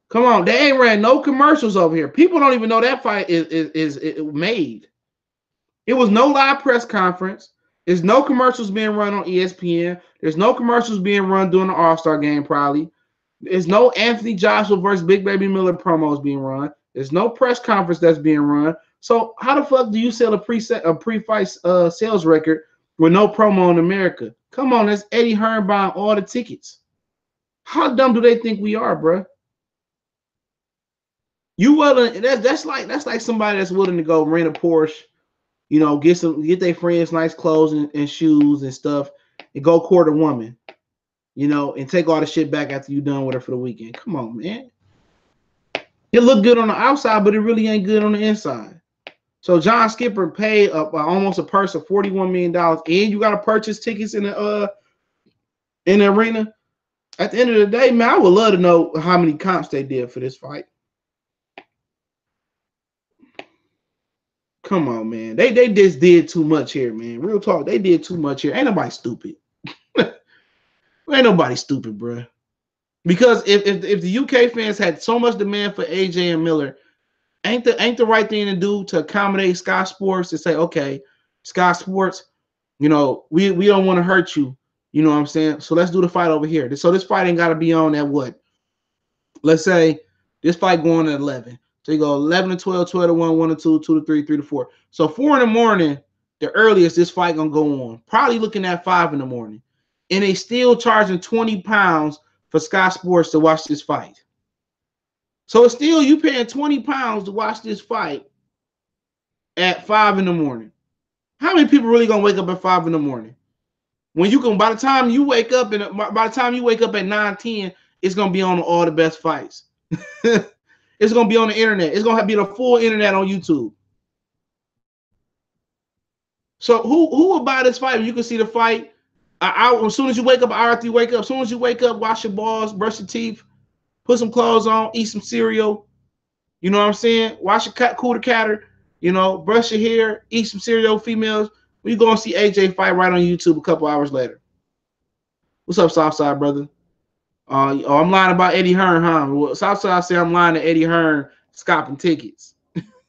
Come on, they ain't ran no commercials over here. People don't even know that fight is made. It was no live press conference. There's no commercials being run on ESPN. There's no commercials being run during the All-Star game, probably. There's no Anthony Joshua versus Big Baby Miller promos being run. There's no press conference that's being run. So how the fuck do you sell a pre-fight sales record with no promo in America? Come on, that's Eddie Hearn buying all the tickets. How dumb do they think we are, bro? You willing? That's like somebody that's willing to go rent a Porsche, you know, get their friends nice clothes and shoes and stuff, and go court a woman, you know, and take all the shit back after you done with her for the weekend. Come on, man. It look good on the outside, but it really ain't good on the inside. So John Skipper paid almost a purse of $41 million, and you got to purchase tickets in the arena. At the end of the day, man, I would love to know how many comps they did for this fight. Come on, man. They just did too much here, man. Real talk, they did too much here. Ain't nobody stupid. Ain't nobody stupid, bro. Because if the UK fans had so much demand for AJ and Miller, ain't the right thing to do to accommodate Sky Sports to say, okay, Sky Sports, you know, we don't want to hurt you. You know what I'm saying? So let's do the fight over here. So this fight ain't got to be on at what? Let's say this fight going at 11. So you go 11 to 12, 12 to 1, 1 to 2, 2 to 3, 3 to 4. So 4 in the morning, the earliest this fight gonna go on. Probably looking at 5 in the morning. And they still charging 20 pounds for Sky Sports to watch this fight. So it's still you paying 20 pounds to watch this fight at 5 in the morning. How many people really gonna wake up at 5 in the morning? When you can, by the time you wake up at 9-10, it's gonna be on all the best fights. It's gonna be on the internet. It's gonna be the full internet on YouTube. So who will buy this fight when you can see the fight? As soon as you wake up, hour after you wake up, as soon as you wake up, wash your balls, brush your teeth, put some clothes on, eat some cereal. You know what I'm saying? Wash your cooter catter, you know, brush your hair, eat some cereal, females. We go and see AJ fight right on YouTube a couple hours later. What's up, Southside, brother? I'm lying about Eddie Hearn, huh? Well, Southside say I'm lying to Eddie Hearn scalping tickets.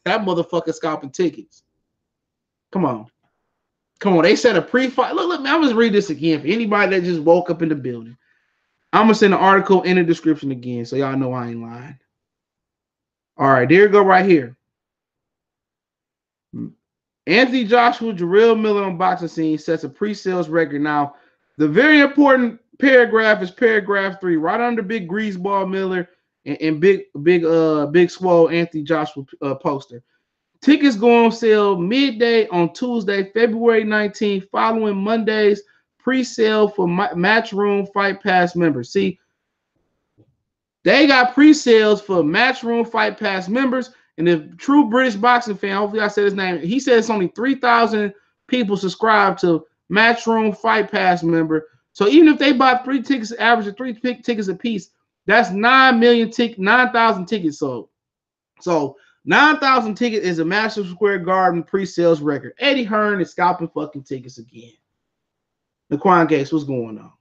That motherfucker scalping tickets. Come on. Come on. They said a pre-fight. Look, man, I'm just read this again for anybody that just woke up in the building. I'm going to send an article in the description again so y'all know I ain't lying. All right, there you go right here. Anthony Joshua, Jarrell Miller on boxing scene sets a pre-sales record. Now, the very important paragraph is paragraph 3, right under Big Greaseball Miller and Big Swole Anthony Joshua poster. Tickets go on sale midday on Tuesday, February 19th, following Monday's pre-sale for Matchroom Fight Pass members. See, they got pre-sales for Matchroom Fight Pass members. And if true British boxing fan, hopefully I said his name, he said it's only 3,000 people subscribed to Matchroom Fight Pass member. So even if they buy 3 tickets, average of 3 tickets a piece, that's 9,000 tickets sold. So 9,000 tickets is a Madison Square Garden pre-sales record. Eddie Hearn is scalping fucking tickets again. Laquan Gates, what's going on?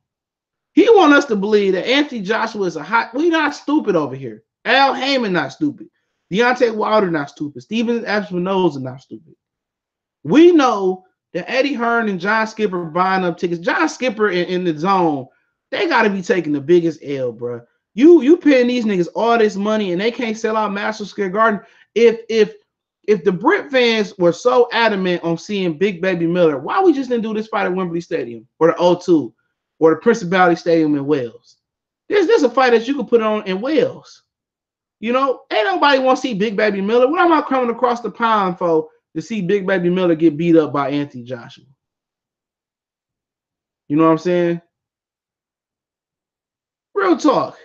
He want us to believe that Anthony Joshua is a hot. We not stupid over here. Al Heyman not stupid. Deontay Wilder not stupid. Steven Espinoza not stupid. We know that Eddie Hearn and John Skipper buying up tickets. John Skipper in the zone, they got to be taking the biggest L, bro. You paying these niggas all this money and they can't sell out Madison Square Garden. If the Brit fans were so adamant on seeing Big Baby Miller, why we just didn't do this fight at Wembley Stadium or the O2 or the Principality Stadium in Wales? There's a fight that you could put on in Wales. You know, ain't nobody want to see Big Baby Miller. What am I coming across the pond for to see Big Baby Miller get beat up by Anthony Joshua? You know what I'm saying? Real talk.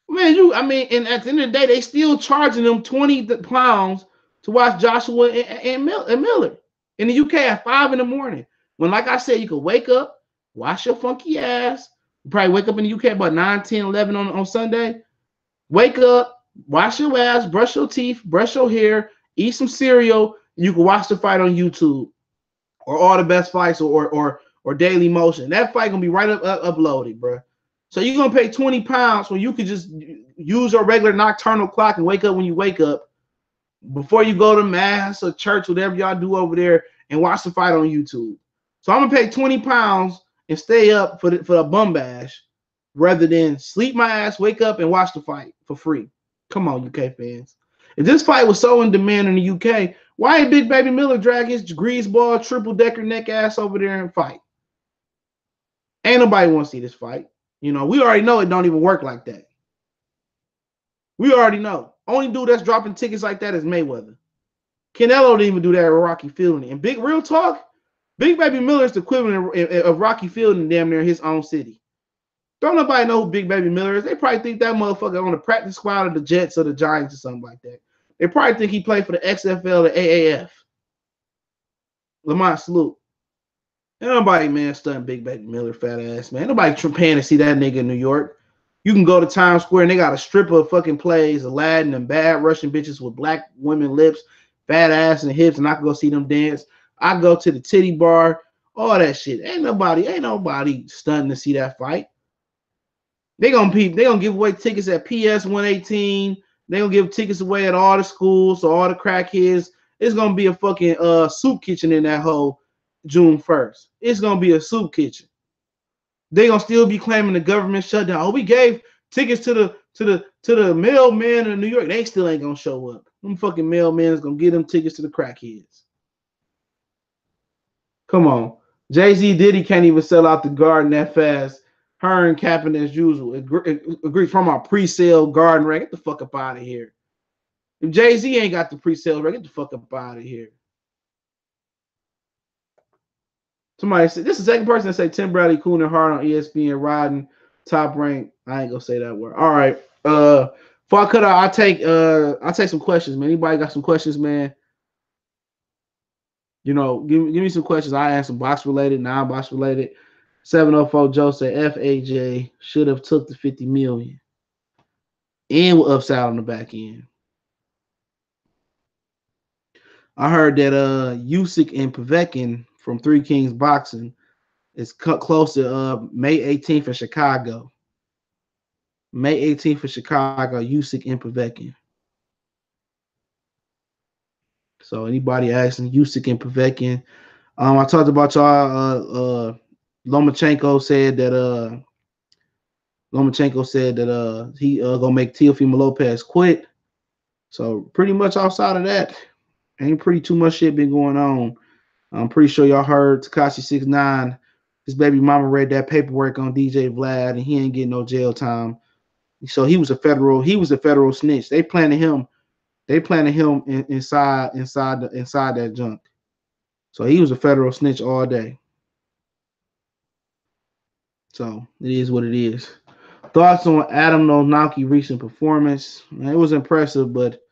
Man, and at the end of the day, they still charging them 20 pounds to watch Joshua and Miller in the UK at 5 in the morning. When, like I said, you could wake up, wash your funky ass. You probably wake up in the UK about 9, 10, 11 on Sunday. Wake up, wash your ass, brush your teeth, brush your hair, eat some cereal. You can watch the fight on YouTube or All the Best Fights or Daily Motion. That fight gonna be right uploaded, bro. So you're gonna pay 20 pounds when you could just use your regular nocturnal clock and wake up when you wake up before you go to mass or church, whatever y'all do over there, and watch the fight on YouTube. So I'm gonna pay 20 pounds and stay up for a bum bash rather than sleep my ass, wake up, and watch the fight for free. Come on, UK fans. If this fight was so in demand in the UK, why ain't Big Baby Miller drag his greaseball triple decker neck ass over there and fight? Ain't nobody want to see this fight. You know, we already know it don't even work like that. We already know. Only dude that's dropping tickets like that is Mayweather. Canelo didn't even do that with Rocky Fielding. And big real talk, Big Baby Miller is the equivalent of Rocky Fielding damn near his own city. Don't nobody know who Big Baby Miller is. They probably think that motherfucker on the practice squad of the Jets or the Giants or something like that. They probably think he played for the XFL or AAF. Lamont Salute. Ain't nobody, man, studying Big Baby Miller, fat ass, man. Nobody paying to see that nigga in New York. You can go to Times Square and they got a strip of fucking plays, Aladdin and bad Russian bitches with black women lips, fat ass and hips, and I can go see them dance. I go to the titty bar, all that shit. Ain't nobody stunning to see that fight. They gonna give away tickets at PS 118. They gonna give tickets away at all the schools, so all the crackheads. It's gonna be a fucking soup kitchen in that hole June 1st. It's gonna be a soup kitchen. They gonna still be claiming the government shutdown. Oh, we gave tickets to the mailman in New York. They still ain't gonna show up. Them fucking mailmen's gonna give them tickets to the crackheads. Come on. Jay-Z Diddy can't even sell out the Garden that fast. Hearn capping as usual. Agree from our pre-sale Garden rate. Get the fuck up out of here. If Jay-Z ain't got the pre-sale rate, get the fuck up out of here. Somebody said this is the second person to say Tim Bradley cooling hard on ESPN riding top rank. I ain't gonna say that word. All right. Before I cut out, I take some questions, man. Anybody got some questions, man? You know, give me some questions. I answer box related, non-box related. 704 Joe said FAJ should have took the 50 million and with upside on the back end. I heard that Usyk and Povetkin from Three Kings Boxing is cut close to May 18th in Chicago. May 18th in Chicago, Usyk and Povetkin. So anybody asking Usyk and Povetkin, I talked about y'all. Lomachenko said that he gonna make Teofimo Lopez quit. So pretty much outside of that, ain't pretty too much shit been going on. I'm pretty sure y'all heard Tekashi 6ix9ine. His baby mama read that paperwork on DJ Vlad, and he ain't getting no jail time. So he was a federal snitch. They planted him inside that junk. So he was a federal snitch all day. So it is what it is. Thoughts on Adam Nozaki recent performance? It was impressive, but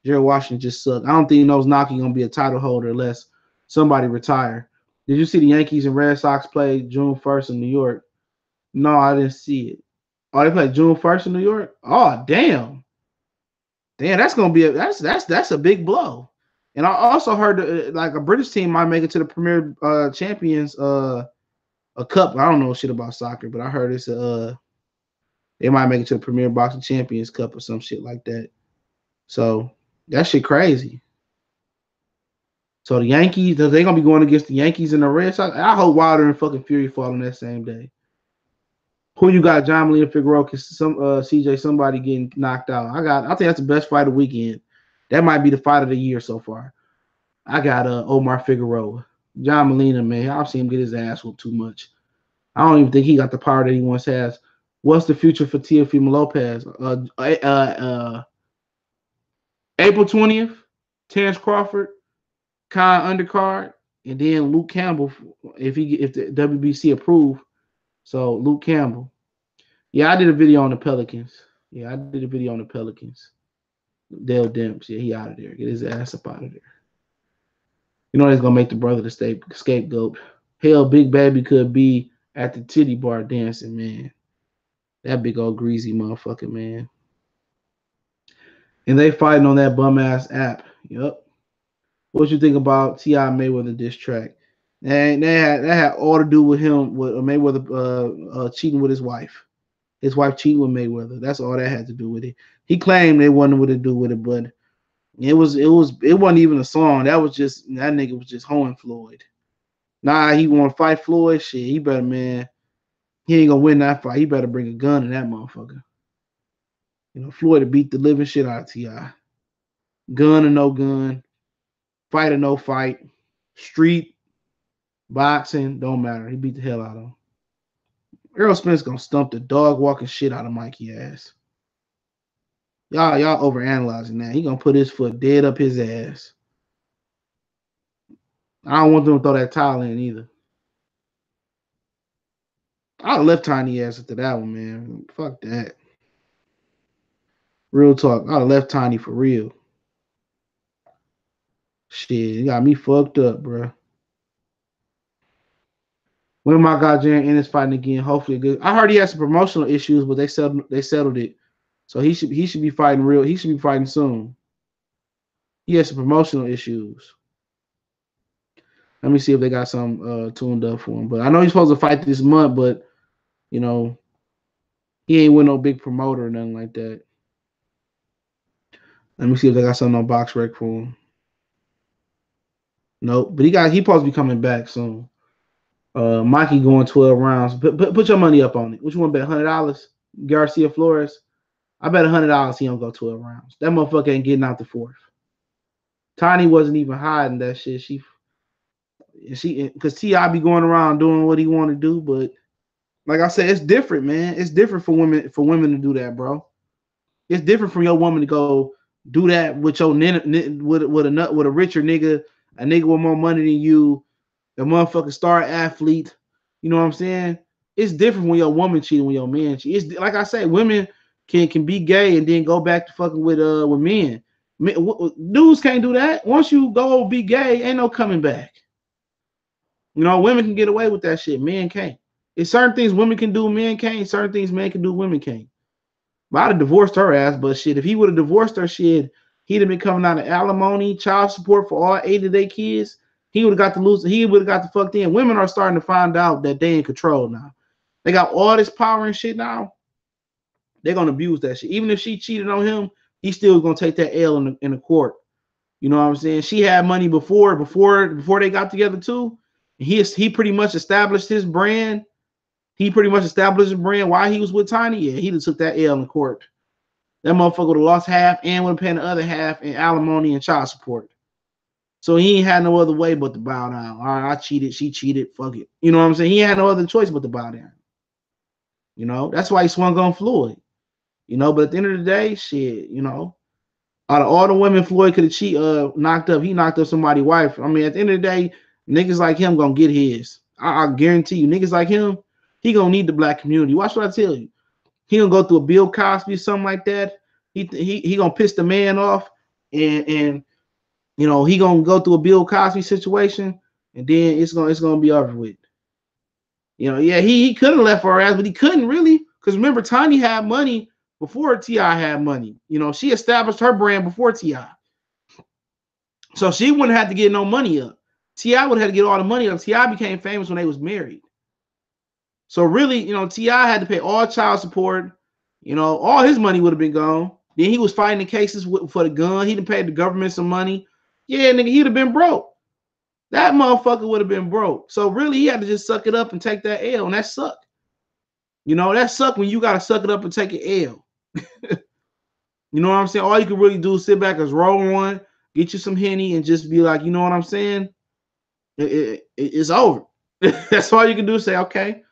Jared Washington just sucked. I don't think Nozaki gonna be a title holder unless somebody retire. Did you see the Yankees and Red Sox play June 1st in New York? No, I didn't see it. Oh, they played June 1st in New York? Oh, damn. Damn, that's gonna be that's a big blow. And I also heard like a British team might make it to the Premier Champions a cup. I don't know shit about soccer, but I heard it's they might make it to the Premier Boxing Champions Cup or some shit like that. So that shit crazy. So the Yankees, they gonna be going against the Yankees and the Red Sox. I hope Wilder and fucking Fury fall on that same day. Who you got? John Molina, Figueroa, CJ, somebody getting knocked out. I think that's the best fight of the weekend. That might be the fight of the year so far. I got Omar Figueroa. John Molina, man, I've seen him get his ass whooped too much. I don't even think he got the power that he once has. What's the future for Teofimo Lopez? April 20th, Terrence Crawford, Khan undercard, and then Luke Campbell if the WBC approve. So Luke Campbell. Yeah, I did a video on the Pelicans. Dale Demps. Yeah, he out of there. Get his ass up out of there. You know he's gonna make the brother the scapegoat. Hell, Big Baby could be at the titty bar dancing, man. That big old greasy motherfucker, man. And they fighting on that bum ass app. Yup. What you think about T.I. Mayweather diss track? And that had all to do with him with Mayweather cheating with his wife. His wife cheating with Mayweather. That's all that had to do with it. He claimed they wasn't what to do with it, but it wasn't even a song. It wasn't even a song. That nigga was just hoeing Floyd. Nah, he want to fight Floyd. Shit, he better, man. He ain't gonna win that fight. He better bring a gun in that motherfucker. Floyd to beat the living shit out of Ti. Gun or no gun, fight or no fight, street boxing don't matter. He beat the hell out of him. Errol Spence gonna stump the dog walking shit out of Mikey ass. Y'all overanalyzing that. He gonna put his foot dead up his ass. I don't want them to throw that towel in either. I'd have left Tiny ass after that one, man. Fuck that. Real talk. I'd have left Tiny for real. Shit, you got me fucked up, bro. When my god Jaren Ennis fighting again, hopefully good. I heard he had some promotional issues, but they settled it. So he should be fighting real. He should be fighting soon. He has some promotional issues. Let me see if they got some tuned up for him. But I know he's supposed to fight this month, but you know, he ain't with no big promoter or nothing like that. Let me see if they got something on Box Rec for him. Nope. But he supposed to be coming back soon. Mikey going 12 rounds. Put your money up on it. Which one bet? $100? Garcia Flores. I bet $100 he don't go 12 rounds. That motherfucker ain't getting out the fourth. Tiny wasn't even hiding that shit. She because T.I. be going around doing what he want to do, but like I said, it's different, man. It's different for women to do that, bro. It's different for your woman to go do that with your with a richer nigga, a nigga with more money than you, a motherfucking star athlete. You know what I'm saying? It's different when your woman cheating, when your man cheating. It's like I say, women can be gay and then go back to fucking with men. Dudes can't do that. Once you go be gay, ain't no coming back. Women can get away with that shit. Men can't. It's certain things women can do, men can't. Certain things men can do, women can't. But I'd have divorced her ass, but shit, if he would have divorced her, shit, he'd have been coming out of alimony, child support for all 8 of their kids. He would have got to lose. He would have got the fucked in. Women are starting to find out that they in control now. They got all this power and shit now. They're gonna abuse that shit. Even if she cheated on him, he's still gonna take that L in the court. You know what I'm saying? She had money before they got together too. He pretty much established his brand. He pretty much established his brand while he was with Tiny. Yeah, he just took that L in court. That motherfucker would have lost half and would have paid the other half in alimony and child support. So he ain't had no other way but to bow down. All right, I cheated, she cheated, fuck it. You know what I'm saying? He had no other choice but to bow down. That's why he swung on Floyd. But at the end of the day, shit, out of all the women Floyd could have knocked up, he knocked up somebody's wife. I mean, at the end of the day, niggas like him gonna get his. I guarantee you, niggas like him, he gonna need the black community. Watch what I tell you. He gonna go through a Bill Cosby or something like that. He gonna piss the man off, and he gonna go through a Bill Cosby situation, and then it's gonna be over with. Yeah, he could have left her ass, but he couldn't really, because remember, Tiny had money before T.I. had money. She established her brand before T.I. So she wouldn't have to get no money up. T.I. would have to get all the money up. T.I. became famous when they was married. So really, T.I. had to pay all child support. All his money would have been gone. Then he was fighting the cases for the gun. He done paid the government some money. Yeah, nigga, he'd have been broke. That motherfucker would have been broke. So really, he had to just suck it up and take that L, and that sucked. That sucked when you got to suck it up and take an L. You know what I'm saying? All you can really do is sit back and roll one, get you some Henny, and just be like, you know what I'm saying? It's over. That's all you can do is say, okay,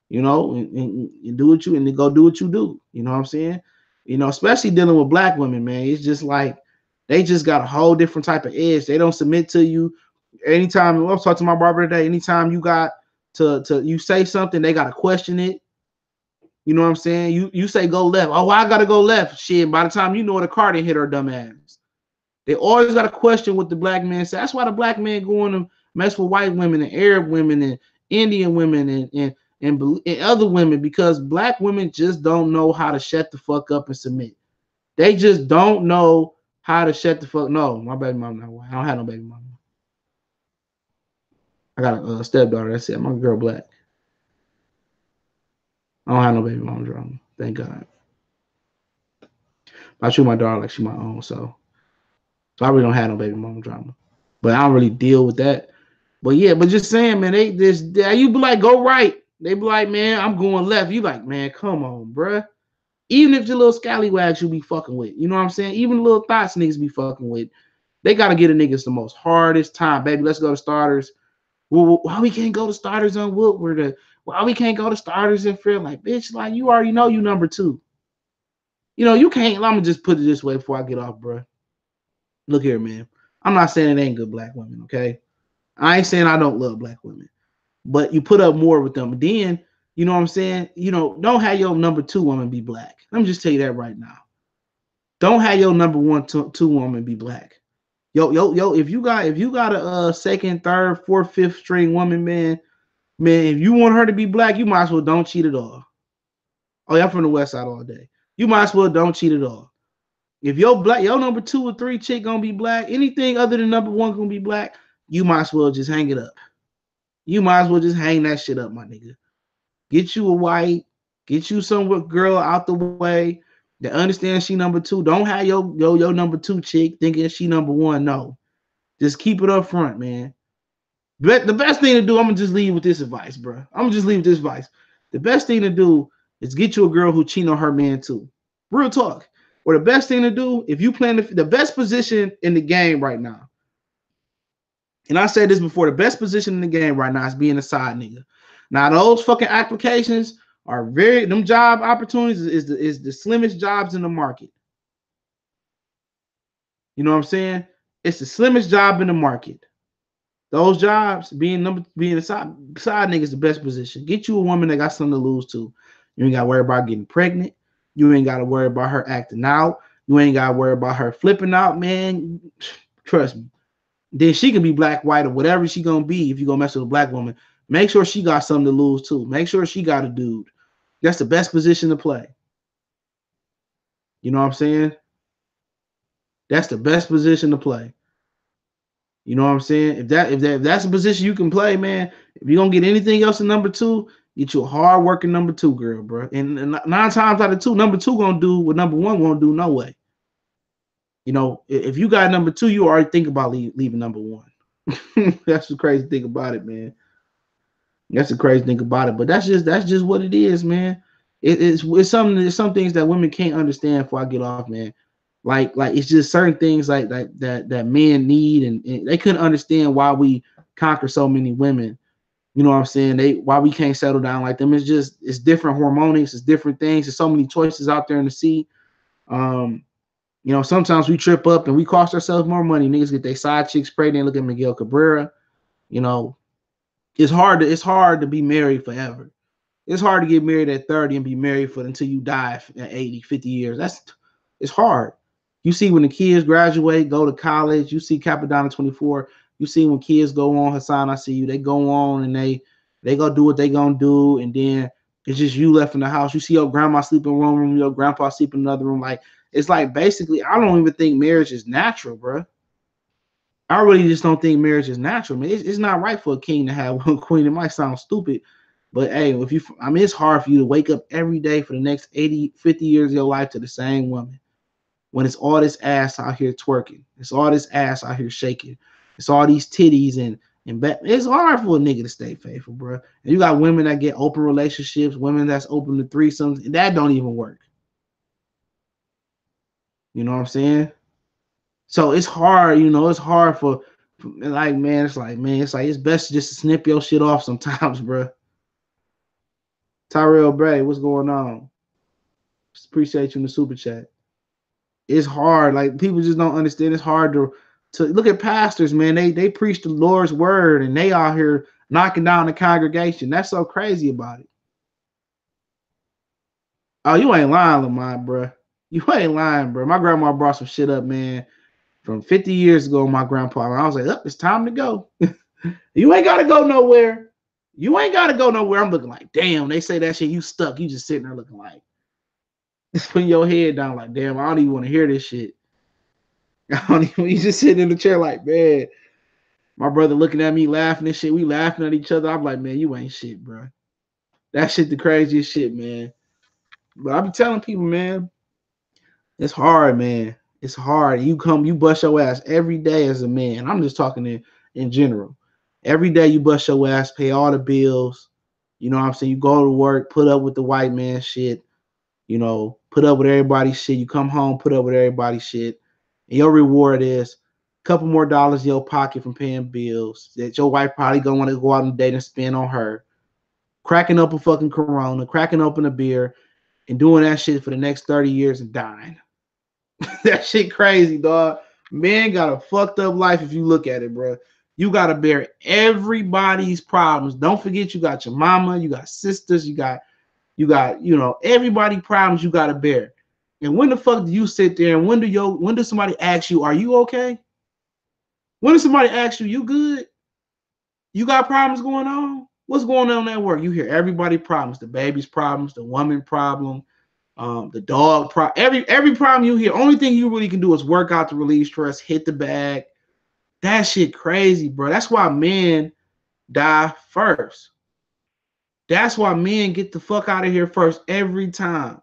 and do what and go do what you do. You know what I'm saying? Especially dealing with black women, man. It's just like they just got a whole different type of edge. They don't submit to you. Anytime I was talking to my barber today, anytime you got to you say something, they gotta question it. You know what I'm saying? You say go left. Oh, I gotta go left. Shit. By the time you know the car didn't hit her dumb ass. They always got to question what the black man says. That's why the black man going to mess with white women and Arab women and Indian women and other women, because black women just don't know how to shut the fuck up and submit. They just don't know how to shut the fuck. No, my baby mom not white. I don't have no baby mama. I got a stepdaughter. That's it. My girl black. I don't have no baby mama drama. Thank God. I treat my daughter like she my own, so I really don't have no baby mama drama. But I don't really deal with that. But yeah, but just saying, man, you be like, go right. They be like, man, I'm going left. You like, man, come on, bruh. Even if the little scallywags you be fucking with, you know what I'm saying? Even the little thoughts niggas be fucking with, they gotta get a niggas the most hardest time, baby. Let's go to starters. Well, why we can't go to starters on Woodward? Why we can't go to starters in Fair? Like, bitch, like you already know you number two. You know, you can't. I'm gonna just put it this way before I get off, bro. Look here, man. I'm not saying it ain't good black women, okay? I ain't saying I don't love black women, but you put up more with them. Then, you know what I'm saying? You know, don't have your number two woman be black. Let me just tell you that right now. Don't have your number one, two woman be black. Yo, if you got a second, third, fourth, fifth string woman, man, if you want her to be black, you might as well don't cheat at all. Oh, yeah, I'm from the West Side all day. You might as well don't cheat at all. If your number two or three chick gonna be black, anything other than number one gonna be black, you might as well just hang it up. You might as well just hang that shit up, my nigga. Get you a white, get you some girl out the way that understands she number two. Don't have your number two chick thinking she number one. No, just keep it up front, man. But the best thing to do, I'm gonna just leave with this advice, bro. I'm gonna just leave with this advice. The best thing to do is get you a girl who cheat on her man too. Real talk. Or the best thing to do, if you plan the best position in the game right now, and I said this before, the best position in the game right now is being a side nigga. Now those fucking applications are them job opportunities is the slimmest jobs in the market. You know what I'm saying? It's the slimmest job in the market. Those jobs, being a side nigga is the best position. Get you a woman that got something to lose to. You ain't got to worry about getting pregnant. You ain't got to worry about her acting out. You ain't got to worry about her flipping out, man. Trust me. Then she can be black, white, or whatever she gonna be if you gonna mess with a black woman. Make sure she got something to lose too. Make sure she got a dude. That's the best position to play. You know what I'm saying? That's the best position to play. You know what I'm saying? If that's a position you can play, man. If you don't get anything else in number two, get you a hard working number two girl, bro. And 9 times out of two, number two gonna do what number one won't do. No way. You know, if you got number two, you already think about leaving number one. That's the crazy thing about it, man. That's the crazy thing about it. But that's just what it is, man. It's something. There's some things that women can't understand before I get off, man. Like it's just certain things that men need, and they couldn't understand why we conquer so many women. You know what I'm saying? Why we can't settle down like them. It's different hormonics, it's different things. There's so many choices out there in the sea. Um, you know, sometimes we trip up and we cost ourselves more money. Niggas get their side chicks pregnant. Look at Miguel Cabrera. You know, it's hard to be married forever. It's hard to get married at 30 and be married for until you die at 80, 50 years. It's hard. You see when the kids graduate, go to college, you see Capadonna 24, you see when kids go on Hassan, I see you, they go on and they go do what they gonna do, and then it's just you left in the house. You see your grandma sleep in one room, your grandpa sleep in another room. Like it's like basically, I don't even think marriage is natural, bro. I really just don't think marriage is natural, man. It's not right for a king to have one queen. It might sound stupid, but hey, it's hard for you to wake up every day for the next 80, 50 years of your life to the same woman when it's all this ass out here twerking. It's all this ass out here shaking. It's all these titties and it's hard for a nigga to stay faithful, bro. And you got women that get open relationships, women that's open to threesomes, and that don't even work. You know what I'm saying? So it's hard, it's hard like man, it's best just to snip your shit off sometimes, bro. Tyrell Bray, what's going on? Just appreciate you in the super chat. It's hard, like people just don't understand. It's hard to look at pastors, man. They preach the Lord's word and they out here knocking down the congregation. That's so crazy about it. Oh, you ain't lying, Lamont, bro. You ain't lying, bro. My grandma brought some shit up, man, from 50 years ago. My grandpa, and I was like, "Up, it's time to go." You ain't gotta go nowhere. You ain't gotta go nowhere. I'm looking like, damn, they say that shit, you stuck. You just sitting there looking like, just putting your head down like, damn, I don't even want to hear this shit. I don't even, you just sitting in the chair like, man, my brother looking at me laughing and shit. We laughing at each other. I'm like, man, you ain't shit, bro. That shit the craziest shit, man. But I be telling people, man, it's hard, man. It's hard. You bust your ass every day as a man. I'm just talking in general. Every day you bust your ass, pay all the bills. You know what I'm saying? You go to work, put up with the white man shit, you know, put up with everybody's shit. You come home, put up with everybody's shit. And your reward is a couple more dollars in your pocket from paying bills that your wife probably gonna want to go out and date and spend on her. Cracking up a fucking Corona, cracking open a beer, and doing that shit for the next 30 years and dying. That shit crazy, dog. Man got a fucked up life if you look at it, bro. You gotta bear everybody's problems. Don't forget you got your mama, you got sisters, you got, everybody problems you gotta bear. And when the fuck do you sit there and when does somebody ask you, are you okay? When does somebody ask you, you good? You got problems going on? What's going on at work? You hear everybody problems, the baby's problems, the woman problem, the dog problem, every problem you hear. Only thing you really can do is work out to relieve stress, hit the bag. That shit crazy, bro. That's why men die first. That's why men get the fuck out of here first every time.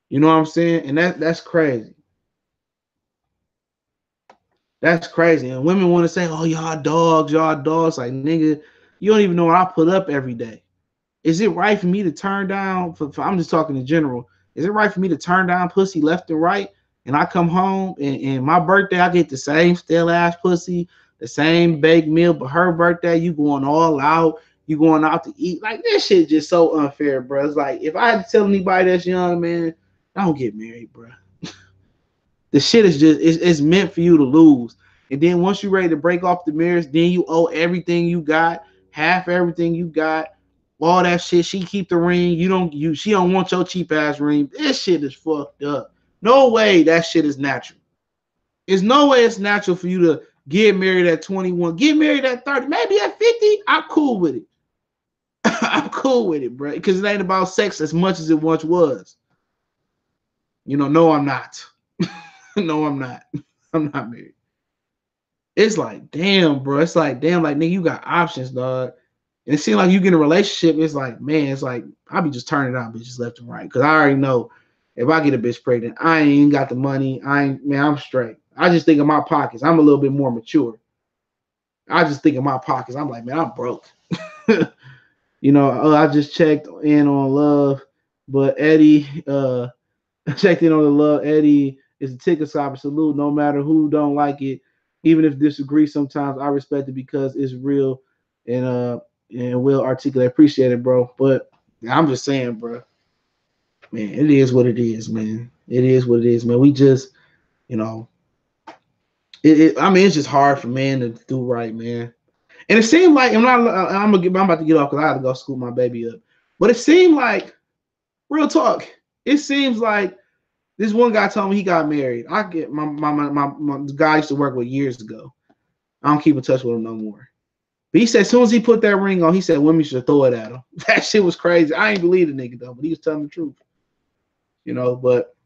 You know what I'm saying? And that's crazy. That's crazy. And women want to say, "Oh, y'all dogs, y'all dogs." Like, nigga, you don't even know what I put up every day. Is it right for me to turn down? I'm just talking in general. Is it right for me to turn down pussy left and right? And I come home and my birthday, I get the same stale ass pussy, the same baked meal. But her birthday, you going all out. You going out to eat. Like, this shit just so unfair, bro. It's like, if I had to tell anybody that's young, man, don't get married, bro. The shit is just it's meant for you to lose. And then once you're ready to break off the mirrors, then you owe everything you got, half everything you got, all that shit. She keep the ring. She don't want your cheap ass ring. This shit is fucked up. No way that shit is natural. There's no way it's natural for you to get married at 21, get married at 30, maybe at 50. I'm cool with it. I'm cool with it, bro. Because it ain't about sex as much as it once was. No, I'm not. No, I'm not. I'm not married. It's like, damn, bro. It's like, damn, like, nigga, you got options, dog. And it seems like you get in a relationship, it's like, man, it's like, I'll be just turning down bitches left and right. Because I already know if I get a bitch pregnant, I ain't even got the money. I'm straight. I just think of my pockets. I'm a little bit more mature. I just think of my pockets. I'm like, man, I'm broke. I just checked in on love, but Eddie, checked in on the love. Eddie is a ticket stopper. Salute, no matter who don't like it, even if disagree. Sometimes I respect it because it's real and will articulate. Appreciate it, bro. But I'm just saying, bro. Man, it is what it is, man. It is what it is, man. We just, you know, I mean, it's just hard for men to do right, man. And it seemed like I'm about to get off because I have to go scoop my baby up. But it seemed like, real talk. It seems like this one guy told me he got married. I get my guy I used to work with years ago. I don't keep in touch with him no more. But he said as soon as he put that ring on, he said women should throw it at him. That shit was crazy. I ain't believe the nigga though, but he was telling the truth. But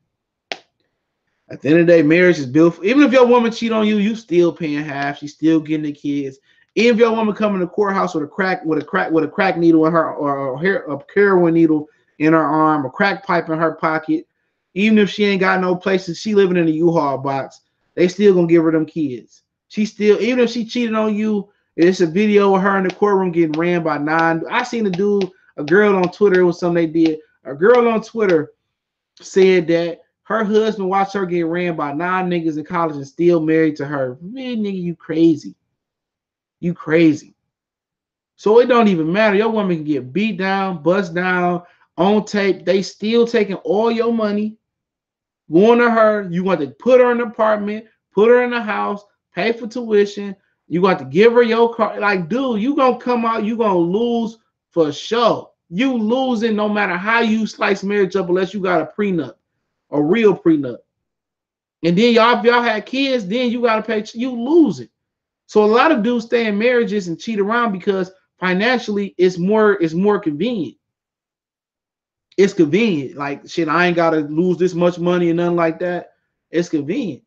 at the end of the day, marriage is built for, even if your woman cheat on you, you still paying half. She's still getting the kids. Even if your woman come in the courthouse with a crack needle in her or a heroin needle in her arm, a crack pipe in her pocket, even if she ain't got no places, she living in a U-Haul box, they still gonna give her them kids. She still, even if she cheated on you, it's a video of her in the courtroom getting ran by 9. I seen a girl on Twitter, it was something they did. A girl on Twitter said that her husband watched her get ran by 9 niggas in college and still married to her. Man, nigga, you crazy. You crazy. So it don't even matter. Your woman can get beat down, bust down, on tape. They still taking all your money, going to her. You want to put her in an apartment, put her in a house, pay for tuition. You got to give her your car. Like, dude, you going to come out, you going to lose for sure. You losing no matter how you slice marriage up unless you got a prenup, a real prenup. And then if y'all had kids, then you got to pay. You lose it. So a lot of dudes stay in marriages and cheat around because financially it's more convenient. It's convenient. Like, shit, I ain't gotta lose this much money and nothing like that. It's convenient.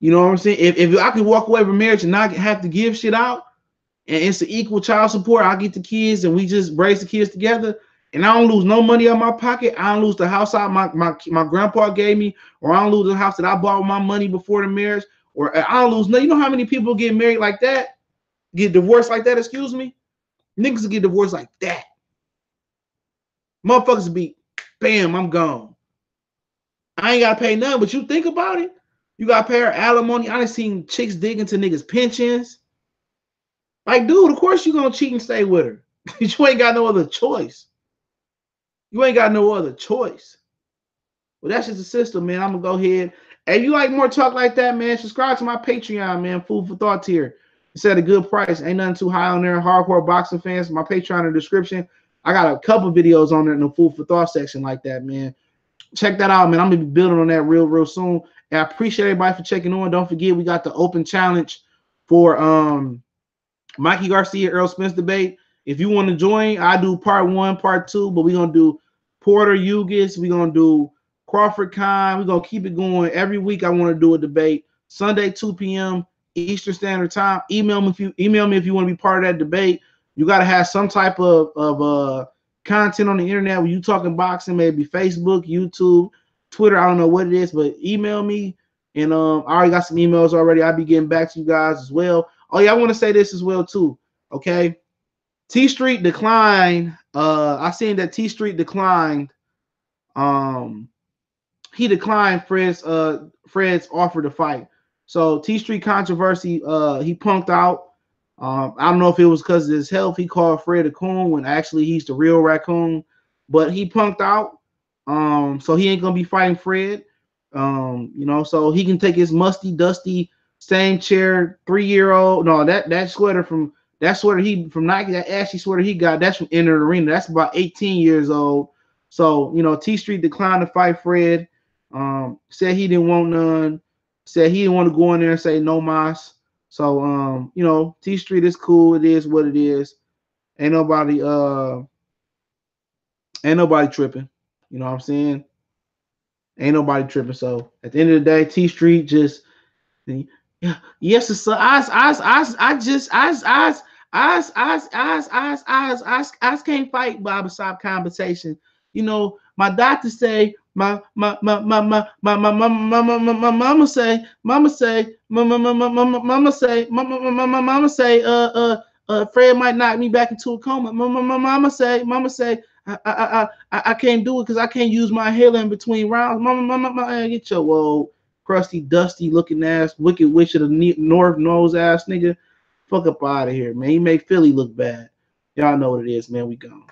You know what I'm saying? If I can walk away from marriage and not have to give shit out, and it's an equal child support, I get the kids and we just raise the kids together, and I don't lose no money out of my pocket. I don't lose the house out my grandpa gave me, or I don't lose the house that I bought with my money before the marriage, or I don't lose no. You know how many people get married like that? get divorced like that, excuse me, niggas will get divorced like that. Motherfuckers be, bam, I'm gone. I ain't gotta pay nothing, but you think about it. You gotta pay her alimony. I done seen chicks dig into niggas' pensions. Like, dude, of course you gonna cheat and stay with her. You ain't got no other choice. You ain't got no other choice. Well, that's just the system, man. I'm gonna go ahead. Hey, if you like more talk like that, man, subscribe to my Patreon, man. Food for thought tier. It's at a good price. Ain't nothing too high on there. Hardcore boxing fans, my Patreon in the description. I got a couple videos on there in the food for thought section like that, man. Check that out, man. I'm gonna be building on that real soon. And I appreciate everybody for checking on. Don't forget, we got the open challenge for Mikey Garcia, Earl Spence debate. If you want to join, I do part 1, part 2, but we're gonna do Porter Ugis, we're gonna do Crawford Khan, we're gonna keep it going. Every week I want to do a debate. Sunday, 2 p.m. Eastern Standard Time. Email me if you want to be part of that debate. You gotta have some type of content on the internet when you talking boxing, maybe Facebook, YouTube, Twitter. I don't know what it is, but email me. And I already got some emails already. I'll be getting back to you guys as well. Oh yeah, I want to say this as well too. Okay, T Street declined. I seen that T Street declined. Um, he declined Fred's offer to fight. So T Street controversy. He punked out. I don't know if it was because of his health. He called Fred a coon when actually he's the real raccoon. But he punked out. So he ain't gonna be fighting Fred. So he can take his musty, dusty, same chair, 3-year-old. No, that sweater he from Nike, that ashy sweater he got, that's from Inner Arena. That's about 18 years old. So T Street declined to fight Fred. Said he didn't want none. Said he didn't want to go in there and say no mas. So T Street is cool. It is what it is. Ain't nobody tripping. You know what I'm saying? Ain't nobody tripping. So at the end of the day, T Street just yes, it's I can't fight barbershop compensation. My doctor say my mama say Fred might knock me back into a coma. Mama say I can't do it because I can't use my inhaler in between rounds. Mama, get your old crusty, dusty looking ass, wicked witch of the north nose ass nigga. Fuck up out of here, man. He made Philly look bad. Y'all know what it is, man. We gone.